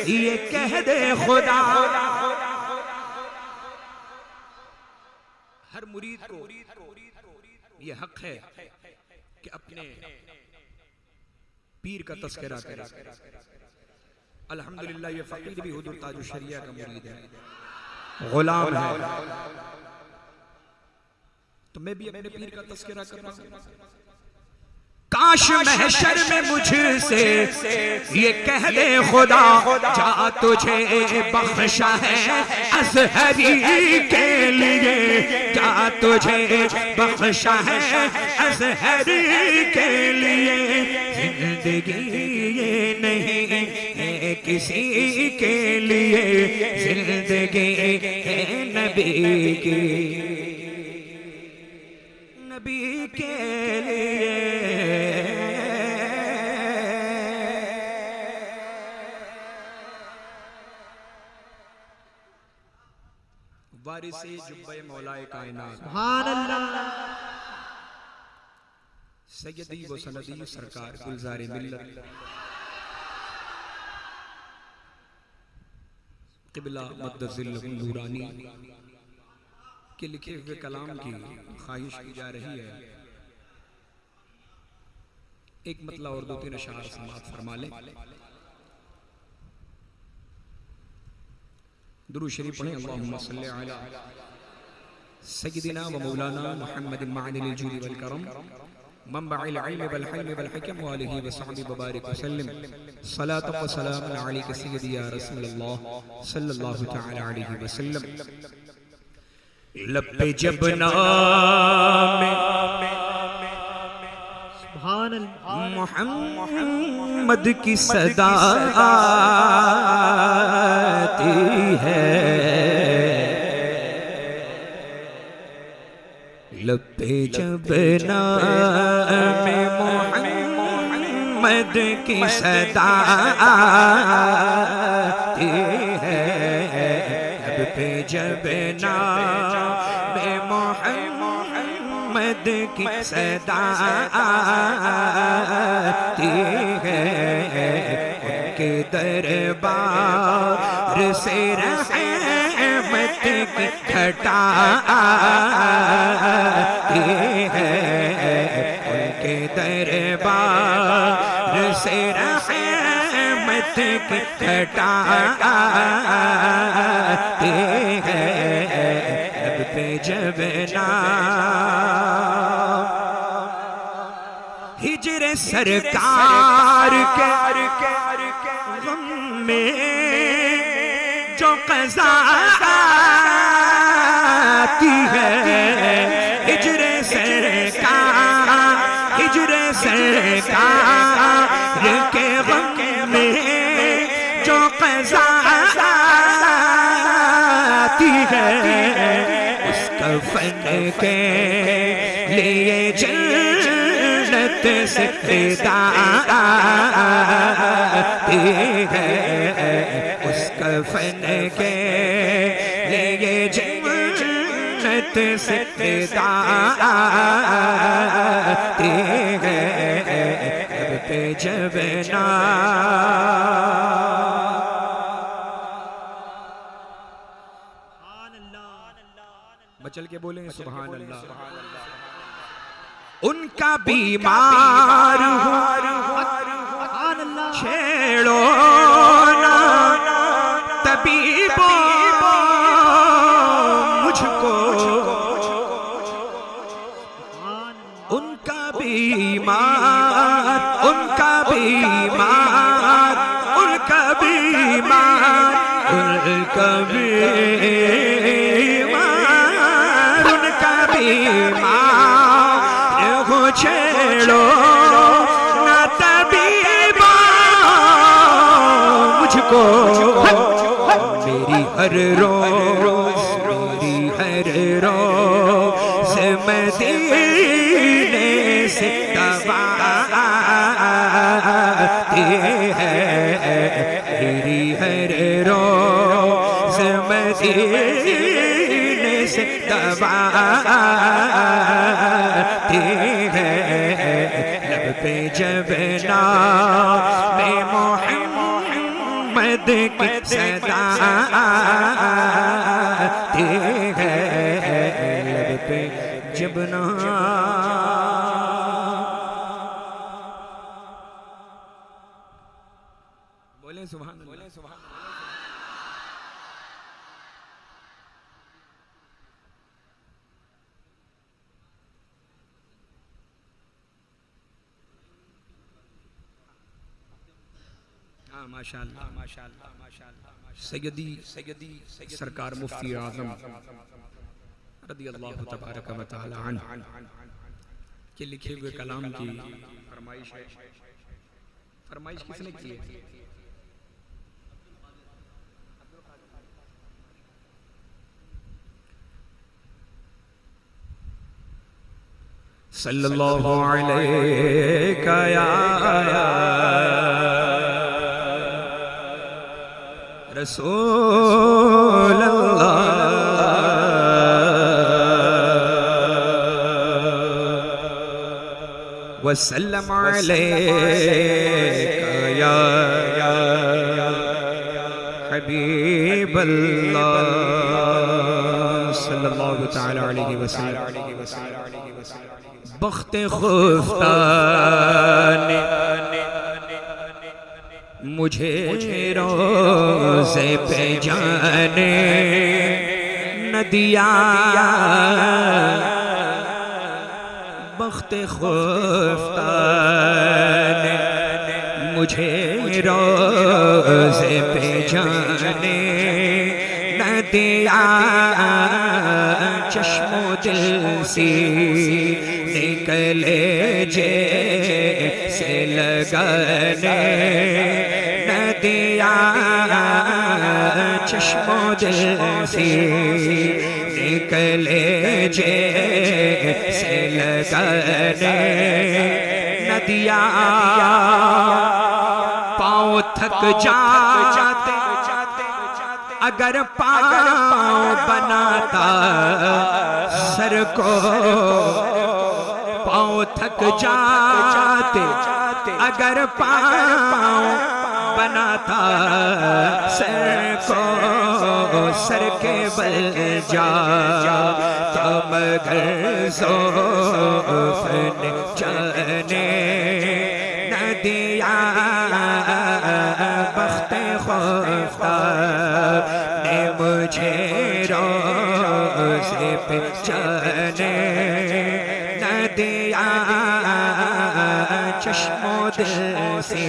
ये कह दे खुदा, हर मुरीद को ये हक है कि अपने पीर का तस्करा करे। अल्हम्दुलिल्लाह ये फकीर भी हुज़ूर ताजुश शरिया का मुरीद है, गुलाम है, तो मैं भी अपने पीर का तस्करा कर रहा हूं। काश महशर में मुझसे ये कह दे खुदा, जा तुझे बख्शा है अज़हरी के लिए, जा तुझे बख्शा है अज़हरी के लिए। जिंदगी ये नहीं है किसी के लिए, जिंदगी है नबी की, नबी के लिए। वारिसे जुब्बे मौलाए कायनात सुभान अल्लाह सैयदी व सनदी सरकार गुलज़ारे मिल्लत क़िबला मद्दज़िल्लहुल नूरानी के लिखे हुए कलाम की ख्वाहिश की जा रही है एक मतला और 2-3 अशार समाअत फरमा लें। दुरूद शरीफ पढ़ें। अल्लाहुम्मा सल्ली अला सय्यिदिना व मौलाना मुहम्मदिन मअनिल जूदी वल करम मंबअल इल्म वल हिल्म वल हिकम व आलिहि व सहबिहि व बारिक वसल्लम सलातन व सलामन अलैका सय्यदी या रसूलल्लाह सल्लल्लाहु तआला अलैहि वसल्लम। लब पे जब नाम मोहम्मद की सदा आती है, लब पे जब नाम मोहम्मद की सदा आती है, लब पे जब नाम मोहम्मद की सदा आती है, उनके दरबार से रहमत की घटा आती है, उनके दरबार से रहमत की घटा आती है, लब पे जब हिजरे सरकार के गम में जो क़ज़ा आती है, हिजरे सरकार के गम में जो क़ज़ा आती है, उस कफ़न के लिए जन्नत से विदा आती है, उस कफ़न के लिए जन्नत से विदा आती है, लब पे जब बचल के बोलें सुभान अल्लाह। उनका बीमार छेड़ो ना तबीबो मुझको, उनका बीमार उनका बीमार उनका बीमार उनका बीमार उनका बीमार हो छेड़ो ना तबीबा मुझको, मेरी हर रोज मदीने से दवा आती है, मेरी हर रोज मदीने से दवा आती है, लब पे जब नाम मोहम्मद की सदा आती है, लब पे जब बोले सुभान अल्लाह। माशाअल्लाह माशाअल्लाह माशाअल्लाह। सैयदी सरकार मुफ्ती आज़म रज़ी अल्लाह तबारक व तआला अन्हु के लिखे हुए कलाम की फरमाइश है। फरमाइश किसने की है? सल्लल्लाहु अलैका या रसूल अल्लाह, वसल्लम अलैका या हबीब अल्लाह सल्लल्लाहु तआला अलैहि वसल्लम। बख्ते खुफ्ता ने मुझे रोज़े पे जाने न दिया, बख्ते खुफ्ता ने मुझे रोज़े पे जाने न दिया, चश्मो दिल से निकले जैसे लगाने न दिया, चश्मो दिल से निकले जैसे लगाने न दिया। पाँव थक जाते अगर पाँव बनाता सर को, पाँव थक जाते अगर पाँव बनाता सर को, सर के बल जा तो मगर ज़ौफ़ ने जाने न दिया, बख्ते खुफ्ता ने मुझे रोज़े पे जाने न दिया, चश्मो दिल से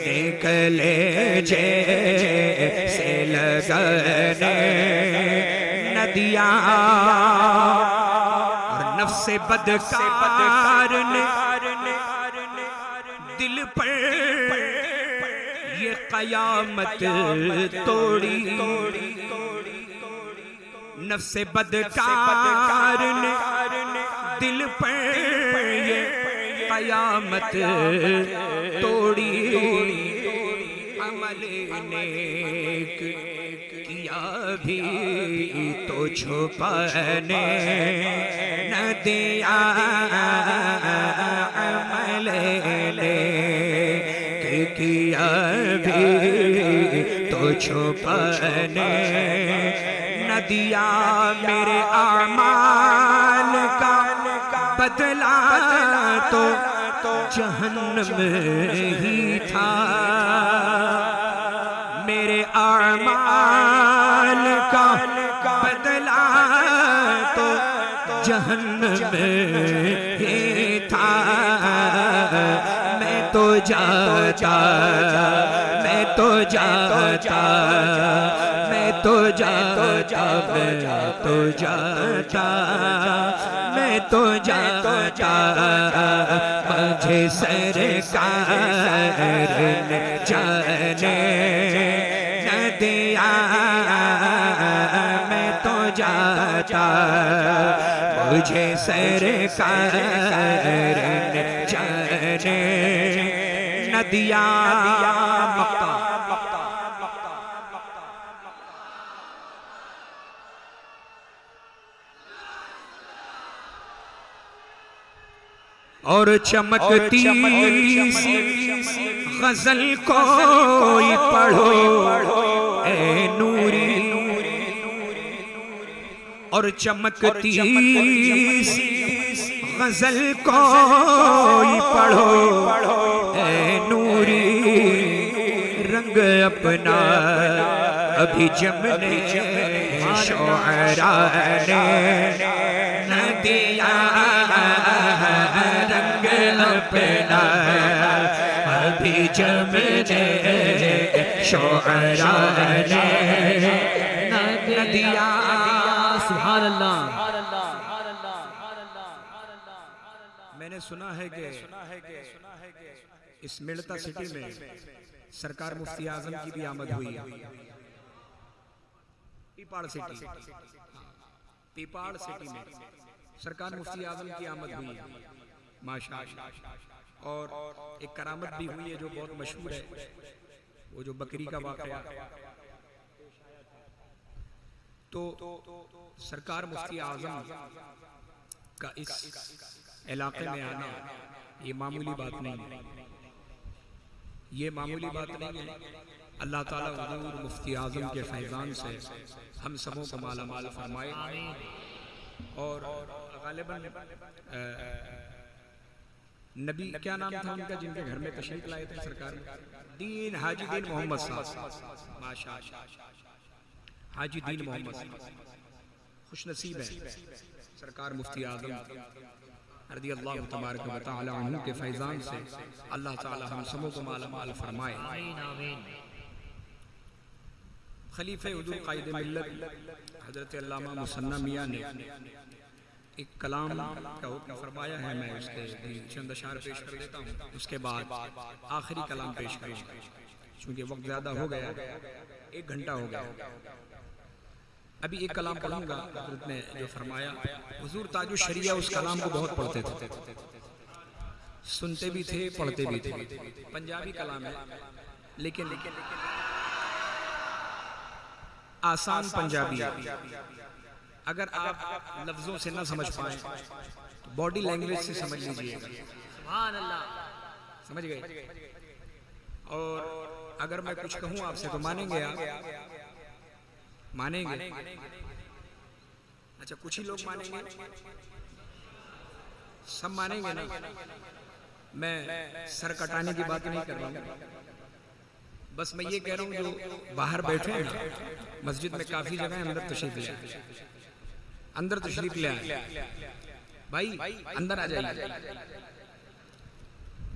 निकले जैसे लगाने न दिया। और नफ्से बदकार ने दिल पर ये क़यामत तोड़ी, नफ्से बदकार ने दिल पर ये क़यामत तोड़ी। अमल नेक किया भी तो छुपाने न दिया, अमल नेक किया भी तो छुपाने न दिया। मेरे आमाल का बदला तो जहन्नम ही था, मेरे आमाल का बदला तो जहन्नम ही था। मैं तो जाता, मैं तो जाता, मैं तो जाता, मैं तो जाता, मैं तो जाता, मुझे सरकार ने जाने न दिया। मैं तो जाता, मुझे सरकार ने जाने न दिया। मक्का और चमकती सी गजल कोई पढ़ो ए नूरी, और चमकती सी गजल कोई पढ़ो ए नूरी। रंग अपना अभी जमने शोअरा ने न दिया, रंग अपना अभी जमने शोअरा ने न दिया। सुभान अल्लाह। मैंने सुना है कि इस मेड़ता सिटी में सरकार मुफ्ती आजम की भी आमद हुई है। पीपाड़ सिटी, पीपाड़ सिटी में सरकार मुफ्ती आजम की आमद हुई है माशाअल्लाह। और एक करामत भी हुई है जो बहुत मशहूर है, वो जो बकरी का वाक़या। तो सरकार मुफ्ती आजम का इस इलाके में आना ये मामूली बात नहीं है, ये मामूली बात नहीं है। अल्लाह ताला हुजूर मुफ्ती आजम के फैज़ान से हम सबों को माला माल फरमाए। और गालिबन नबी क्या नाम था उनका जिनके घर में तशरीफ लाए थे सरकार, दीन हाजी दीन मोहम्मद साहब, माशाअल्लाह हाजी दीन मोहम्मद, खुशनसीब है सरकार मुफ्ती आजम रज़ियल्लाहु तबारक व तआला अन्हु के फैज़ान से अल्लाह ताला हम सबों को मालामाल फरमाए। खलीफे हुजूर कायदे मिल्लत हज़रत अल्लामा मुसन्ना मियां ने एक कलाम का हुक्म फरमाया है, मैं उसके चंद अशार पेश कर देता हूँ, उसके बाद आखिरी कलाम पेश करूँगा क्योंकि वक्त ज़्यादा हो गया, 1 घंटा हो गया। अभी एक कलाम पढ़ूंगा हज़रत ने जो फरमाया। हुजूर ताजुश शरिया उस कलाम को बहुत पढ़ते थे, सुनते भी थे पढ़ते भी थे। पंजाबी कलाम है लेकिन आसान पंजाबी है। अगर आप लफ्जों से ना समझ पाए तो बॉडी लैंग्वेज से समझ लीजिएगा। सुभान अल्लाह, समझ गए? और अगर मैं कुछ कहूँ आपसे तो मानेंगे आप? मानेंगे? अच्छा, कुछ ही लोग मानेंगे, सब मानेंगे ना? मैं सर कटाने की बात नहीं कर रहा हूँ, बस मैं ये कह रहा हूँ जो बाहर बैठे हैं ना, मस्जिद में काफी जगह है, अंदर तशरीफ ले आए, अंदर तशरीफ ले आए भाई, अंदर आ जाइए,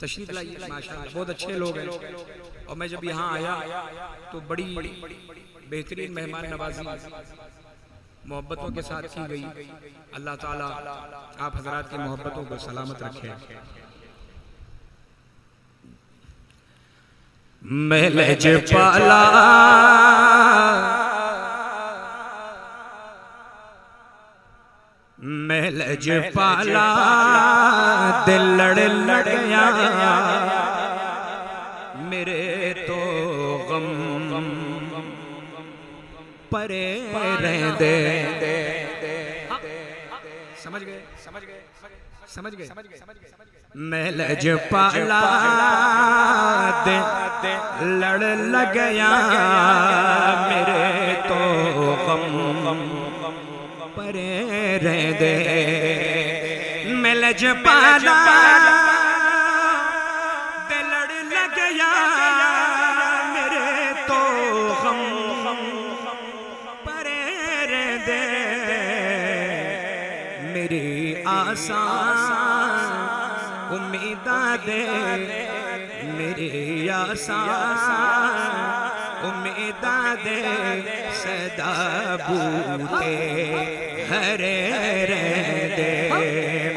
तशरीफ लाइए। माशाअल्लाह बहुत अच्छे लोग हैं। और मैं जब यहाँ आया तो बड़ी बेहतरीन मेहमान नवाजी मोहब्बतों के साथ की गई। अल्लाह ताला आप हजरात की मोहब्बतों को सलामत रखे। महलज पाला महलज पाला दिल लड़ गया मेरे तो गम परे रह दे। समझ गए? समझ गए? समझ गए? महलज पाला दिल लड़ गया मेरे तो गम परे रह दे। महलज पाला दिल लड़ गया मेरे तो गम परे रह दे। मेरी आसान उम्मीदा दे, मेरी आसान उम्मीदा दे, सदा बूटे हरे रह दे।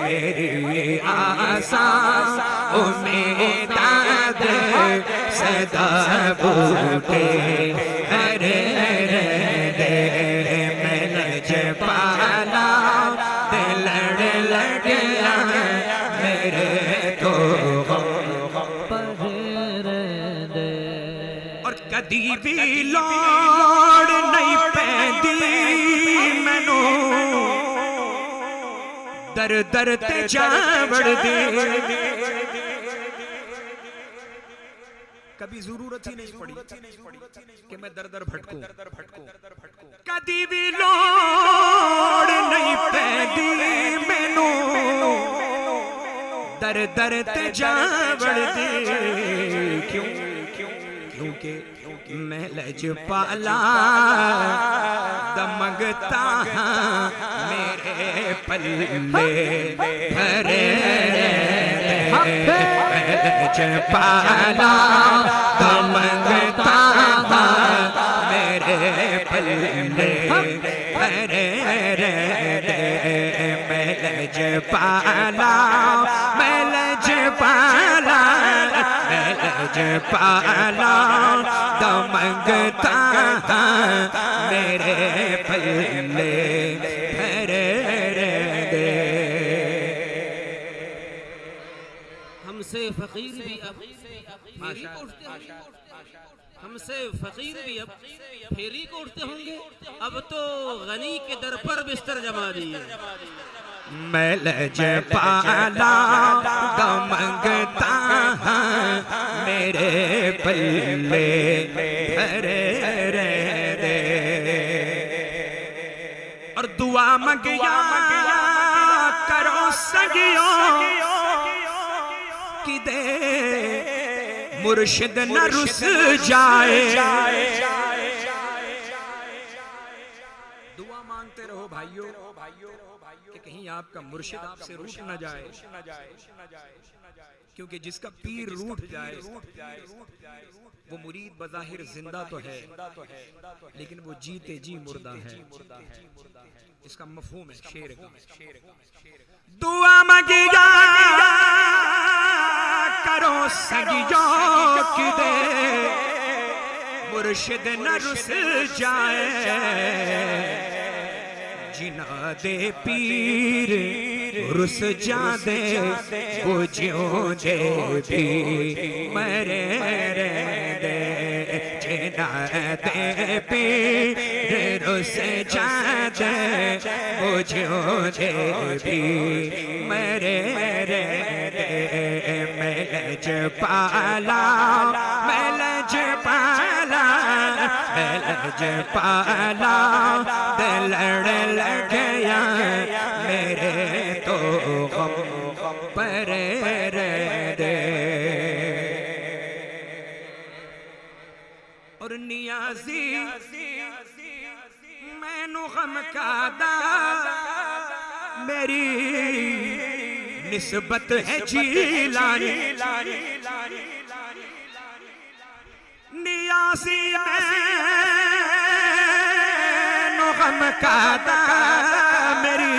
मेरी आसान उम्मीदा दे, सदा बूटे हरे रह दे। महलज पाला दिल लड़ गया मेरे तो और कदी भी लोड़ नहीं पैंदी मैनू दर दर ते जावड़ दे। कभी जरूरत ही नहीं पड़ी कि मैं दर दर भटकूं। कदी भी लोड़ नहीं पैंदी मैनू दर दर ते जावड़ दे। क्यों? क्योंकि महलज पाला दमगता मेरे पल्ले भरे। महलज पाला दमगता मेरे पल्ले भरे दे। महलज पाला महलज पाला महलज पाला दमगता मेरे पल्ले भरे दे। हमसे फकीर भी अब फेरी को उठते होंगे, हमसे फकीर भी अब फेरी को उठते होंगे। अब तो गनी के दर पर बिस्तर जमा दिए। महलज पाला दमगता मेरे पल्ले भरे दे। और दुआ मंगिया करो सगियों कि दे मुर्शिद न रुस जाए। दुआ मांगते रहो भाइयों कि कहीं आपका मुर्शिद आपसे रूठ न जाए, क्योंकि जिसका पीर रूठ जाए वो मुरीद बज़ाहिर जिंदा तो है लेकिन वो जीते जी मुर्दा है। इसका मफहूम है शेर का। दुआ मंगिया करो सगियों कि दे मुर्शिद न रुस जाए। जिना दे पीर रुस जादे वो ज्यों दे भी मरे दे। जिना दे पीर रुस जादे वो ज्यों दे भी मरे दे। मैलज पाला मैलज पाला मैलज पाला दिल लड़ गया मेरे तो गम पर दे। और नियाजी मैनू गम का दा मेरी निस्बत है जीलानी। नियाजी मैनू गम का दा मेरी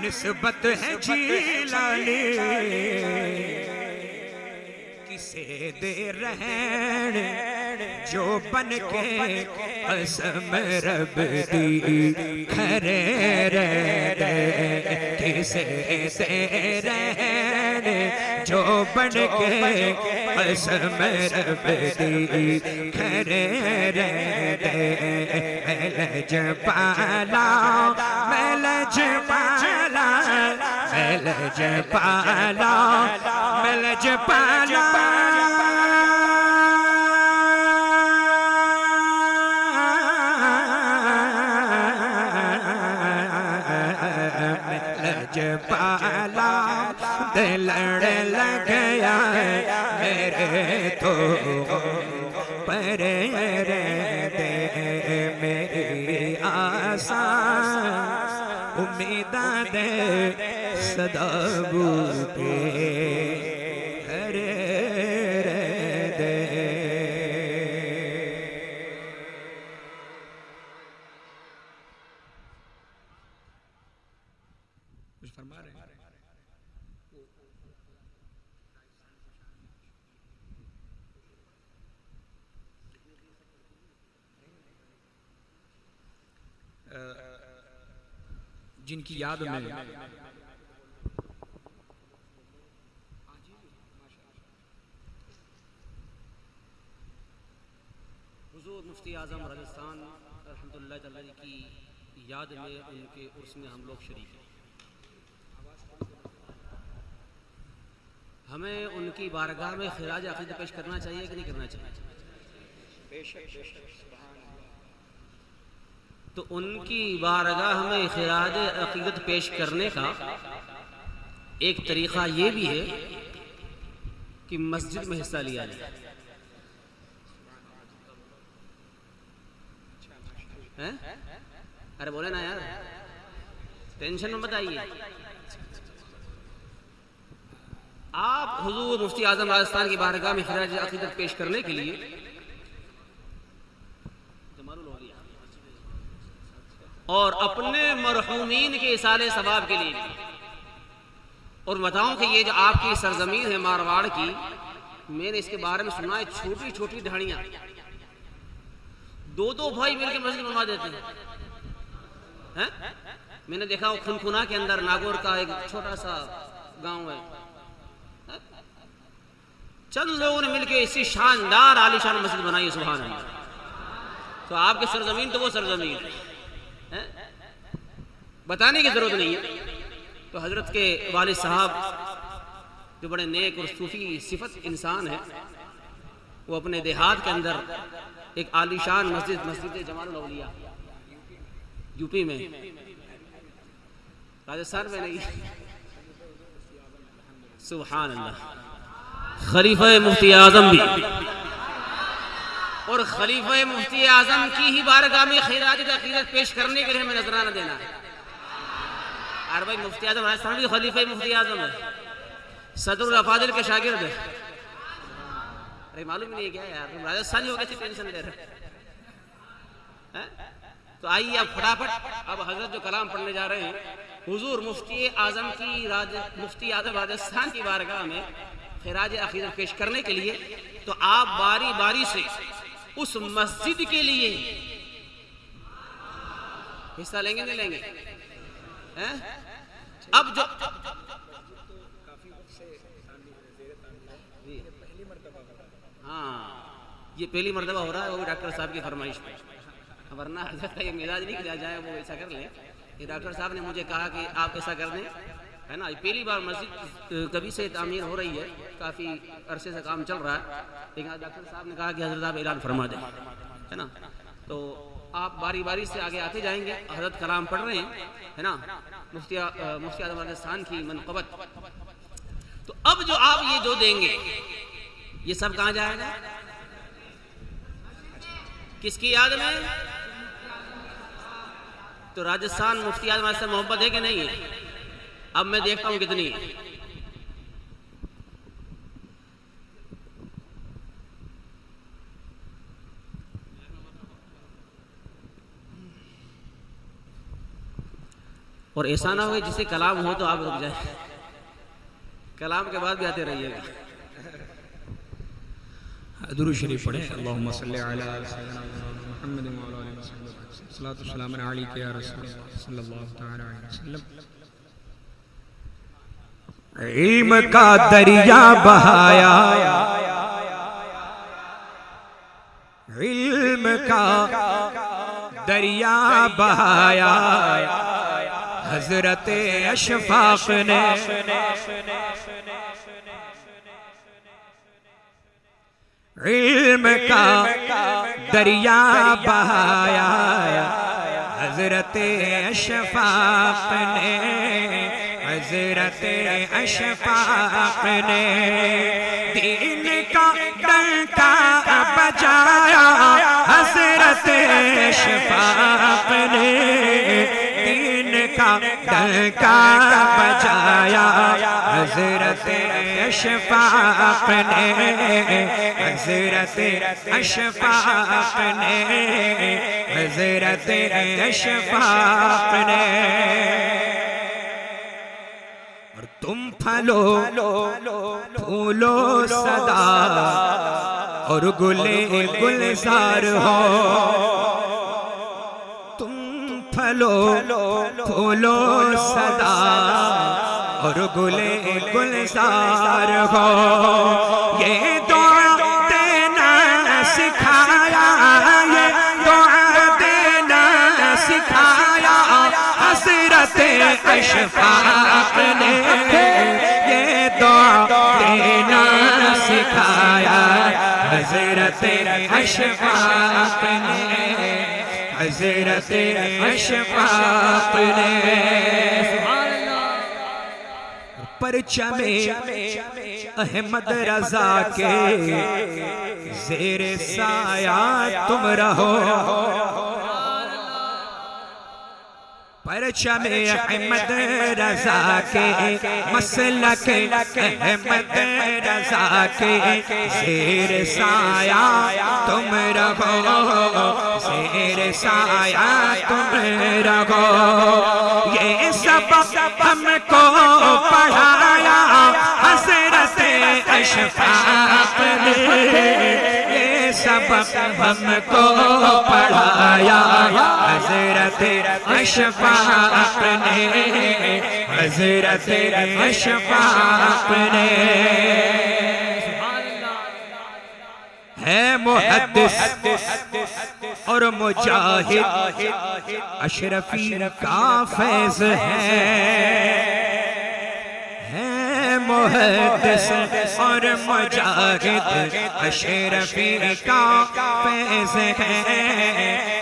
निस्बत है जीलानी। किसे दे रहन जो बन के कसम रब दी खरे रे। किसे दे रहन जो बन के कसम रब दी खरे रे। मैलज पाला मैलज पाला मैलज पाला मैलज पाला मैलज पाला दिल लग गया मेरे तो पर दे। मेरी आसा उम्मीदा दे सदा बूटे हरे दे। कुछ फरमा रहे हैं? जिनकी याद में हुजूर मुफ्ती आज़म राजस्थान रहमतुल्लाह अलैहि की याद में उनके उर्स में हम लोग शरीक हैं। हमें उनकी बारगाह में खिराज अक़ीदत पेश करना चाहिए कि नहीं करना चाहिए? तो उनकी बारगाह में खिराज अक़ीदत पेश करने का एक तरीक़ा ये भी है कि मस्जिद में हिस्सा लिया जाए। हैं? अरे बोले ना यार, टेंशन में बताइए। आप हुजूर मुफ्ती आज़म राजस्थान की बारगाह में खिराज अक़ीदत पेश करने के लिए और अपने मरहूमीन के इसाले सवाब के लिए, और बताऊं कि ये जो आपकी सरजमीन है मारवाड़ की, मैंने इसके बारे में सुना है छोटी छोटी ढाणियां दो भाई मिलकर मस्जिद बनवा देते हैं। मैंने देखा वो खुनखुना के अंदर नागौर का एक छोटा सा गांव है, चंद लोगों ने मिलकर इसी शानदार आलीशान मस्जिद बनाई। सुभान अल्लाह। तो आपकी सरजमीन तो वो सरजमीन है, बताने की जरूरत नहीं है। तो हजरत के वालिद साहब जो बड़े नेक और सूफी सिफत इंसान है, वो अपने देहात के अंदर एक आलीशान मस्जिद जमालुल औलिया यूपी में राजस्थान में नहीं। सुभान अल्लाह। खलीफा मुफ्ती आजम भी, और खलीफा मुफ्ती आजम की ही बारगाह में खिराज अकीदत पेश करने के लिए हमें नजराना देना है। और भाई मुफ्ती आजम राजस्थान भी खलीफा मुफ्ती आजम है, सदरुल अफादिल के शागिर्द है। अरे मालूम नहीं क्या यार, तुम राजस्थानी हो कैसे टेंशन ले रहे हैं? तो आइए अब फटाफट अब हजरत जो कलाम पढ़ने जा रहे हैं हुजूर मुफ्ती आजम की मुफ्ती आजम राजस्थान की बारगाह में खिराज अकीदत पेश करने के लिए, तो आप बारी बारी से उस मस्जिद के लिए हिस्सा लेंगे नहीं लेंगे? हैं? अब जो हाँ ये पहली मर्तबा हो रहा है, वो भी डॉक्टर साहब की फरमाइश पे, वरना हजरत का ये मिजाज नहीं किया जाए वो ऐसा कर ले। ये डॉक्टर साहब ने मुझे कहा कि आप ऐसा कर दें, है ना। पहली बार मस्जिद कभी से तामीर हो रही है, काफ़ी अरसे से काम चल रहा है, लेकिन डॉक्टर साहब ने कहा कि हजरत आप ऐलान फरमा दें, है ना। तो आप बारी बारी से आगे आते जाएंगे। हजरत कलाम पढ़ रहे हैं, है ना, मुफ्ती आजम राजस्थान की मनक़बत। तो अब जो आप ये जो देंगे ये सब कहाँ जाएगा? किसकी याद में? तो राजस्थान मुफ्ती आजम से मोहब्बत है कि नहीं है? अब मैं देखता हूं कितनी है। और ऐसा ना हो जिसे कलाम हो तो आप रुक जाए, कलाम के बाद भी आते रहिएगा। दुरूद शरीफ पढ़े। अल्लाहुम्मा सल्ली अला सय्यिदिना मुहम्मद व अला आलिहि वसल्लम, सल्लल्लाहु अलैहि या रसूल सल्लल्लाहु तआला अलैहि वसल्लम। इल्म का दरिया बहाया, इल्म का दरिया बहाया हजरत अशफाक ने, इल्म का दरिया बहाया हजरत अशफाक ने, हजरत अशफाक ने दीन का डंका बजाया, हजरत अशफाक ने दीन का डंका बजाया, हजरत अशफाक ने, हजरत अशफाक ने, हजरत अशफाक ने। और तुम फलो फूलो सदा और गुले गुलजार हो, तुम फलो फूलो सदा और गुले गुलजार हो। ये दुआ देना सिखाया, ये दुआ देना सिखाया हजरत अशफाक ने, ये दुआ देना सिखाया हजरत अशफाक ने, हजरत अशफाक ने। परचमे अहमद रजा के ज़ेरे साया तुम रहो, परचमे अहमद रजा के मसलक अहमद रजा के ज़ेरे साया तुम रहो, ज़ेरे साया तुम रहो। ये सबक हमको पढ़ाया हजरत अशफाक ने, ये सबक हमको पढ़ाया हजरत अशफाक ने, हजरत अशफाक ने। है मुहद्दिस और मुजाहिद अशरफी का फैज़ है मुहद्दिस और मुजाहिद अशरफी का फैज़ है,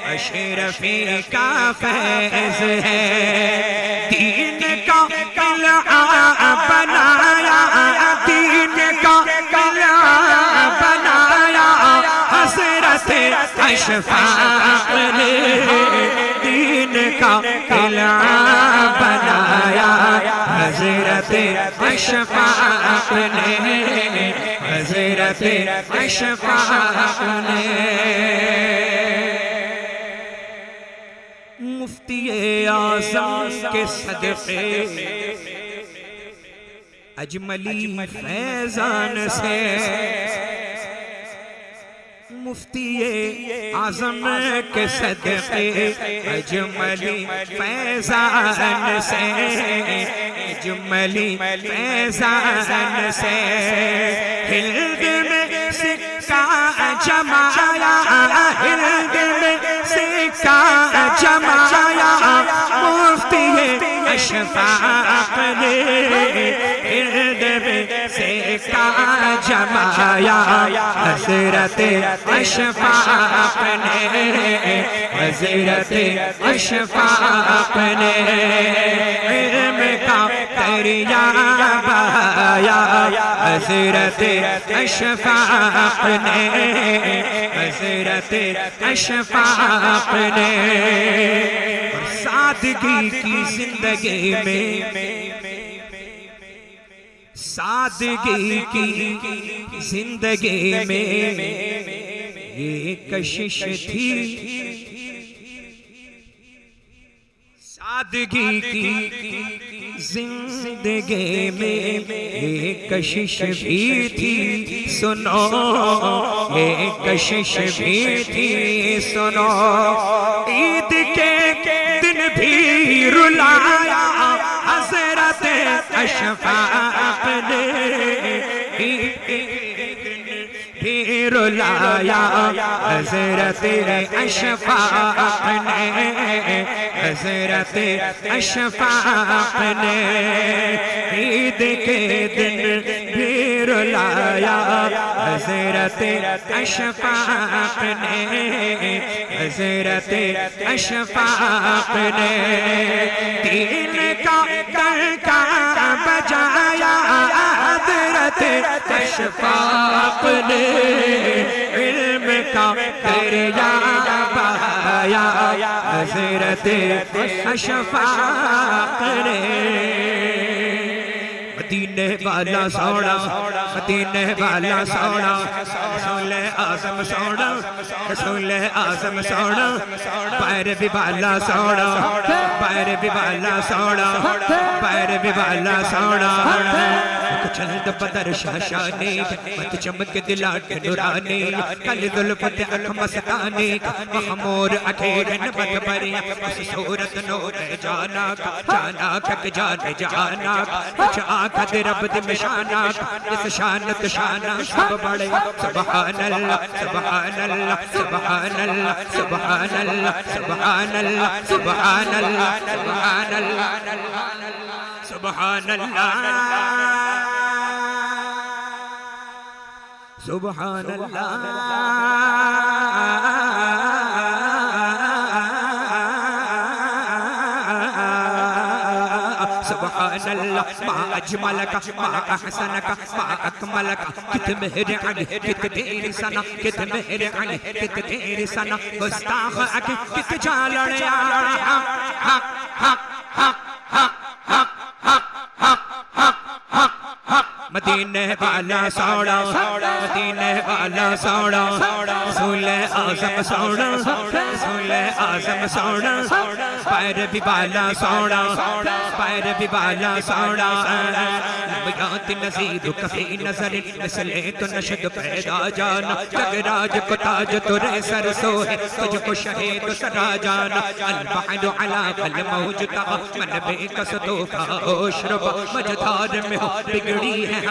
अशरफी का फैज़ है। दीन का किला बनाया, दीन का किला बनाया हज़रत अशफाक़ ने, दीन का किला बनाया हज़रत अशफाक़ ने, हज़रत अशफाक़ ने। मुफ्ती आज़म के सदक़े अजमली फैज़ान से, मुफ्ती आज़म के सदक़े अजमली फैज़ान से, अजमली फैज़ान से हिल्द में सिक्का जमाया, हिल्द में सिक्का जमाया मुफ्ती अशफाक़ ने, हिल्द में सिक्का जमाया हज़रत अशफाक़ ने, हज़रत अशफाक़ ने। इल्म का दरिया बहाया हज़रत अशफाक़ ने, हज़रत अशफाक़ ने। और सादगी की जिंदगी में, सादगी की जिंदगी में ये कशिश थी, सादगी की जिंदगी में ये कशिश भी थी, सुनो ये कशिश भी थी, सुनो। ईद के दिन भी रुलाया हज़रत अशफाक़ ने, भी रुलाया हज़रत अशफाक़ ने, हज़रत अशफाक़ ने। ईद के दिन भी रुलाया हज़रत अशफाक़ ने, हज़रत अशफाक़ ने। दीन का डंका बजाया हज़रत अशफाक़ ने, इल्म का दरिया बहाया हज़रत अशफाक़ ने। मदीने वाला सोना, मदीने वाला सोना, रसूल आज़म सोना, रसूल आज़म सोना, पैर भी वाला सोना, पैर भी वाला सोना, पैर भी वाला सोना। चंद बदर शाशानी मत चमक दिलाट नुरानी, कल दुल्फत अख मस्तानी, महमूर अखेरन बद बरिया उस सूरत नूर जाना, जाना कक जान जाना कुछ आखद रब दी निशाना, इस शानत शाना सब बड़े सुभान अल्लाह, सुभान अल्लाह, सुभान अल्लाह, सुभान अल्लाह, सुभान अल्लाह, सुभान अल्लाह, सुभान अल्लाह, सुभान अल्लाह, सुभान अल्लाह, सुभान अल्लाह। मा अजमलका मा अहसनका मा अकमलका, कित मेहरबान कित तेरी सना, कित मेहरबान कित तेरी सना। गुस्ताख अक कित जालड़िया, हक हक हक हक हक हक हक हक हक हक। मदीने वाला सोना, मदीने वाला सोना, रसूल आज़म सोना, रसूल आज़म सोना, पैर भी वाला सोना, पैर भी वाला सोना। लम्बियात नज़ीद कफ़ी नज़र मिसले तो नशद पैदा जाना, जगराज को ताज तुरे सर सोहे, तुझको शहे तो सरा जाना। अलबहर अला कल मौज तहा मन बेकस तोफा ओशरबा, मझधार में हो बिगड़ी है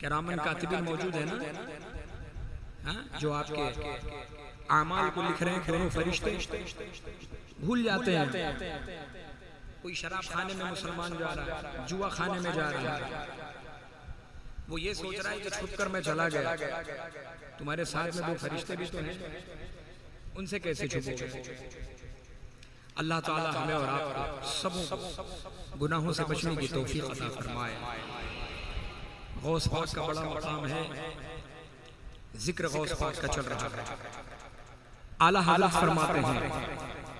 किरामन कातिबीन मौजूद है ना, हाँ, जो आपके आमाल को लिख रहे हैं। दोनों फरिश्ते भूल जाते हैं, कोई शराब खाने में मुसलमान जा रहा है, जुआ खाने में जा रहा है, वो ये सोच रहा है कि छुपकर मैं चला गया, तुम्हारे साथ में दो फरिश्ते भी तो हैं, उनसे कैसे छुपोगे। अल्लाह ताला हमें और आपको सबों गुनाहों से बचने की तौफीक अता फरमाए। गौस पाक का बड़ा मकाम है, जिक्र गौस पाक का चल रहा है। आला हज़रत फरमाते हैं,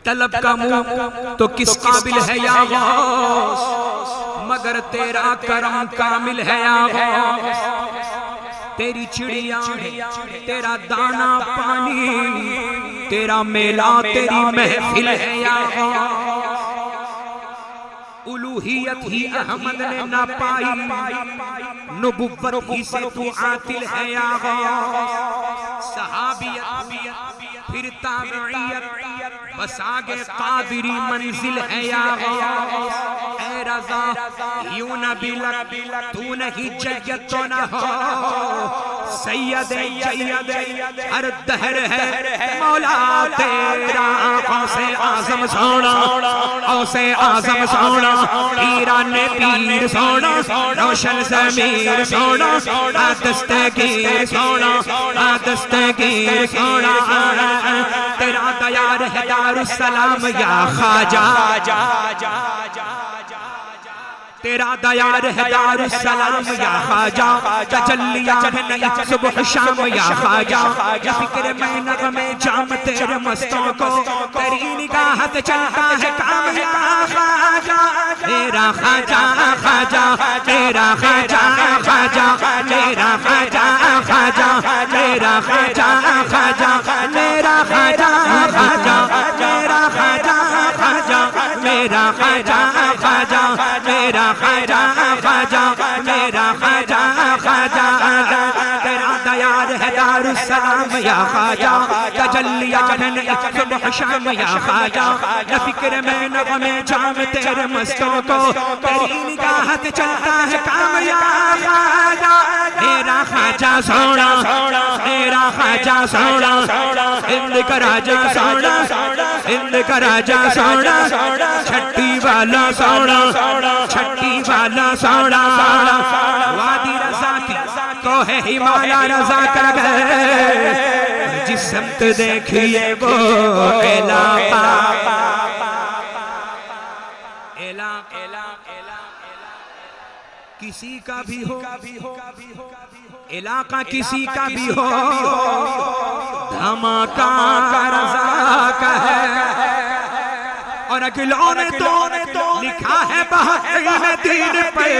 तलब का मुंह तो किस काबिल है या गौस, मगर तेरा करम कामिल है या गौस। तेरी चिड़िया तेरा दाना पानी, तेरा मेला तेरी महफिल है या गौस। उलूहियत ही अहमद ने ना पाई, नबुव्वत ही से तू आतिल है या गौस। सहाबियत फिर ताबईयत, बस आगे कादिरी मंजिल है या गौस। ऐ रज़ा यूं न बिलक तू नहीं जयत तो न हो, सैयद जयद हर दहर है मौला तेरा। औसे आज़म सोना, औसे आज़म सोना, ईरान पीर सोना, रोशन ज़मीर सोना, दस्तगीर सोना, दस्तगीर सोना। तेरा दयार है दारुस्सलाम या ख्वाजा, तेरा दयार है दारुस्सलाम या ख्वाजा। तजल्लिया है नई सुबह शाम या ख्वाजा, फिक्र में नग़मे जाम तेरे मस्तों को, तेरी निगाह से चलता है काम या ख्वाजा। तेरा ख्वाजा ख्वाजा, तेरा ख्वाजा ख्वाजा, तेरा ख्वाजा ख्वाजा, तेरा ख्वाजा ख्वाजा, मेरा ख्वाजा ख्वाजा, मेरा ख्वाजा ख्वाजा, मेरा ख्वाजा ख्वाजा, मेरा ख्वाजा ख्वाजा, मेरा ख्वाजा ख्वाजा। तेरा दयार है दारुस्सलाम या ख्वाजा, तजल्लिया है सुबह शाम या ख्वाजा। न फिक्र में नग़मे जाम तेरे मस्तों को, तेरी निगाह से चलता है काम या ख्वाजा। मेरा ख्वाजा सोना, मेरा ख्वाजा सोना, हिंद का राजा सोना, हिंद का राजा सोना, छट्टी वाला सोना, छट्टी वाला सोना। वादी रज़ा की को है हिमालय रज़ा कर गए, जिस समत देखिए वो इलाका, किसी का भी हो इलाका, किसी का भी हो, धमाका रज़ा का है। और अगिलों ने तो लिखा है बहक़ीन दीन पे,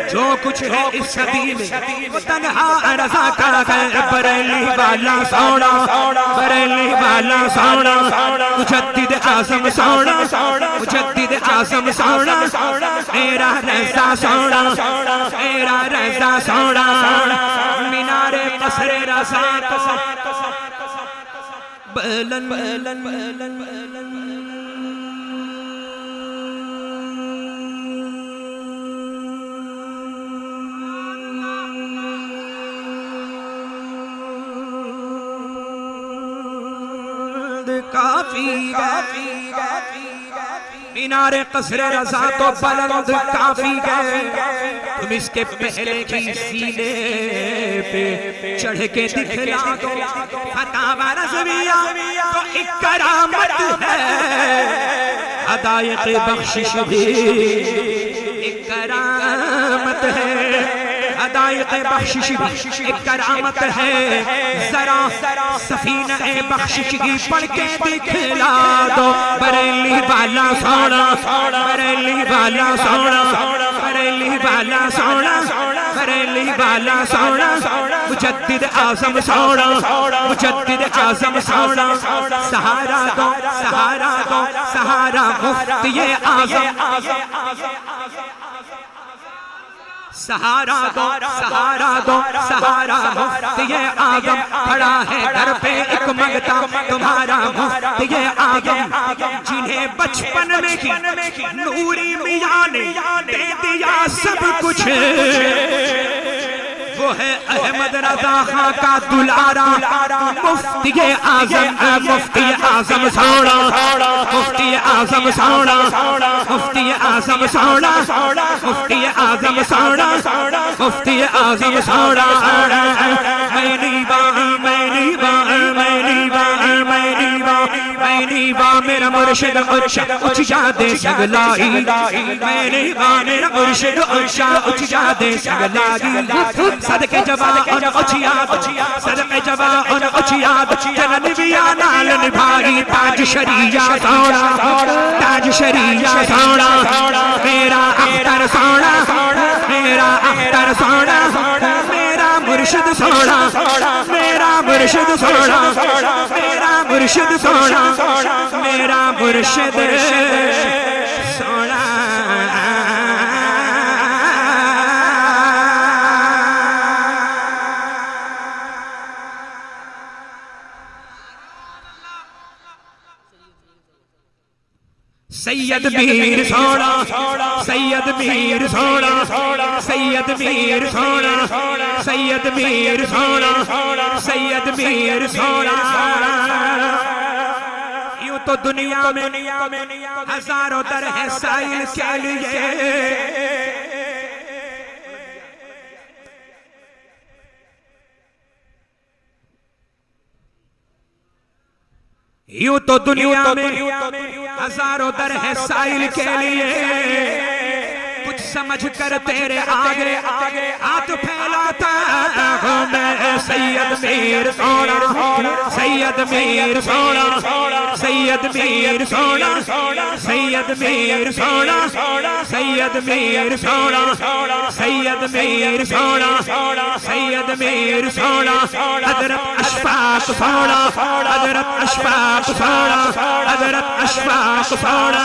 जो कुछ है इस सदी में वो तन्हा रज़ा का है। बरेली वाला सोना, बरेली वाला सोना, मुजद्दिद आज़म सोना, मुजद्दिद आज़म सोना, मेरा रज़ा सोना, मेरा रज़ा सोना। मीनारे क़स्रे रज़ा तो बलन बलन बलन बलन काफी मीनारे क़स्रे रज़ा तो बुलंद काफी गए। तुम इसके पहले की सीने पे चढ़ के दिखला दो, फतावा रज़विया तो एक करामत है, हदायत बख्शिश भी एक करामत है, हदायत बख्शिश भी एक करामत है। जरा सफीना बख्शिश की पढ़ के दिखला दो। बरेली वाला सोना, बरेली वाला सोना, बरेली वाला सोना, बरेली वाला सोना, मुजद्दिद आज़म सोना, मुजद्दिद आज़म सोना। सहारा दो, सहारा दो, सहारा मुफ्ती आज़म, सहारा दो, सहारा दो, सहारा मुफ्ती आज़म। खड़ा है दर पे एक मंगता तुम्हारा मुफ्ती आज़म, जिन्हें बचपन में ही नूरी मियां ने दे दिया सब कुछ। वो है अहमद रजा खां का दुलारा, मुफ्ती आजम, मुफ्ती आजम सोना, मुफ्ती आजम सोना, मुफ्ती आजम सोना, मुफ्ती आजम सोना, मुफ्ती आजम सोना। मेरा मुर्शिद उच्च जादे सगलाई, मेरा मुर्शिद उच्च जादे सगलाई। सदके जवान उचियाद, सदके जवान उचियाद, जनन बिया नाल निभाई ताज शरिया सोना, ताज शरिया सोना। मेरा अख्तर सोना, मेरा अख्तर सोना, मेरा मुर्शिद सोना, मेरा मुर्शिद सोना, मेरा मुर्शिद सोना, मेरा मुर्शिद सोना। सैयद मीर सोना, सैयद मीर सोना, सैयद मीर सोना, सैयद मीर सोना, सैयद मीर सोना। यूं तो दुनिया में हजारों दर है साइल के लिए, यूं तो दुनिया में हजारों दर है साइल के लिए। कुछ समझ कर तेरे आगे हाथ फैलाता हूँ मैं। सैयद मीर सोना, सैयद मीर सोना, सैयद मीर सोना, सैयद मीर सोना, सैयद मीर सोना, सैयद मीर सोना, सैयद मीर सोना। हज़रत अशफाक सोना, हज़रत अशफाक सोना, हज़रत अशफाक सोना,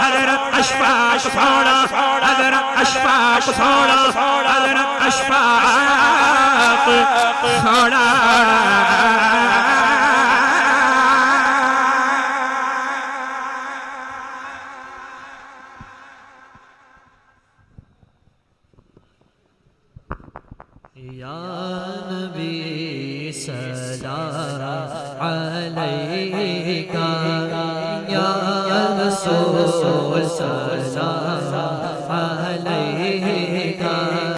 हज़रत अशफाक सोना, हज़रत अशफाक सोना, हज़रत अशफाक सोना। या नबी सलाम अलैका, या रसूल सलाम अलैका।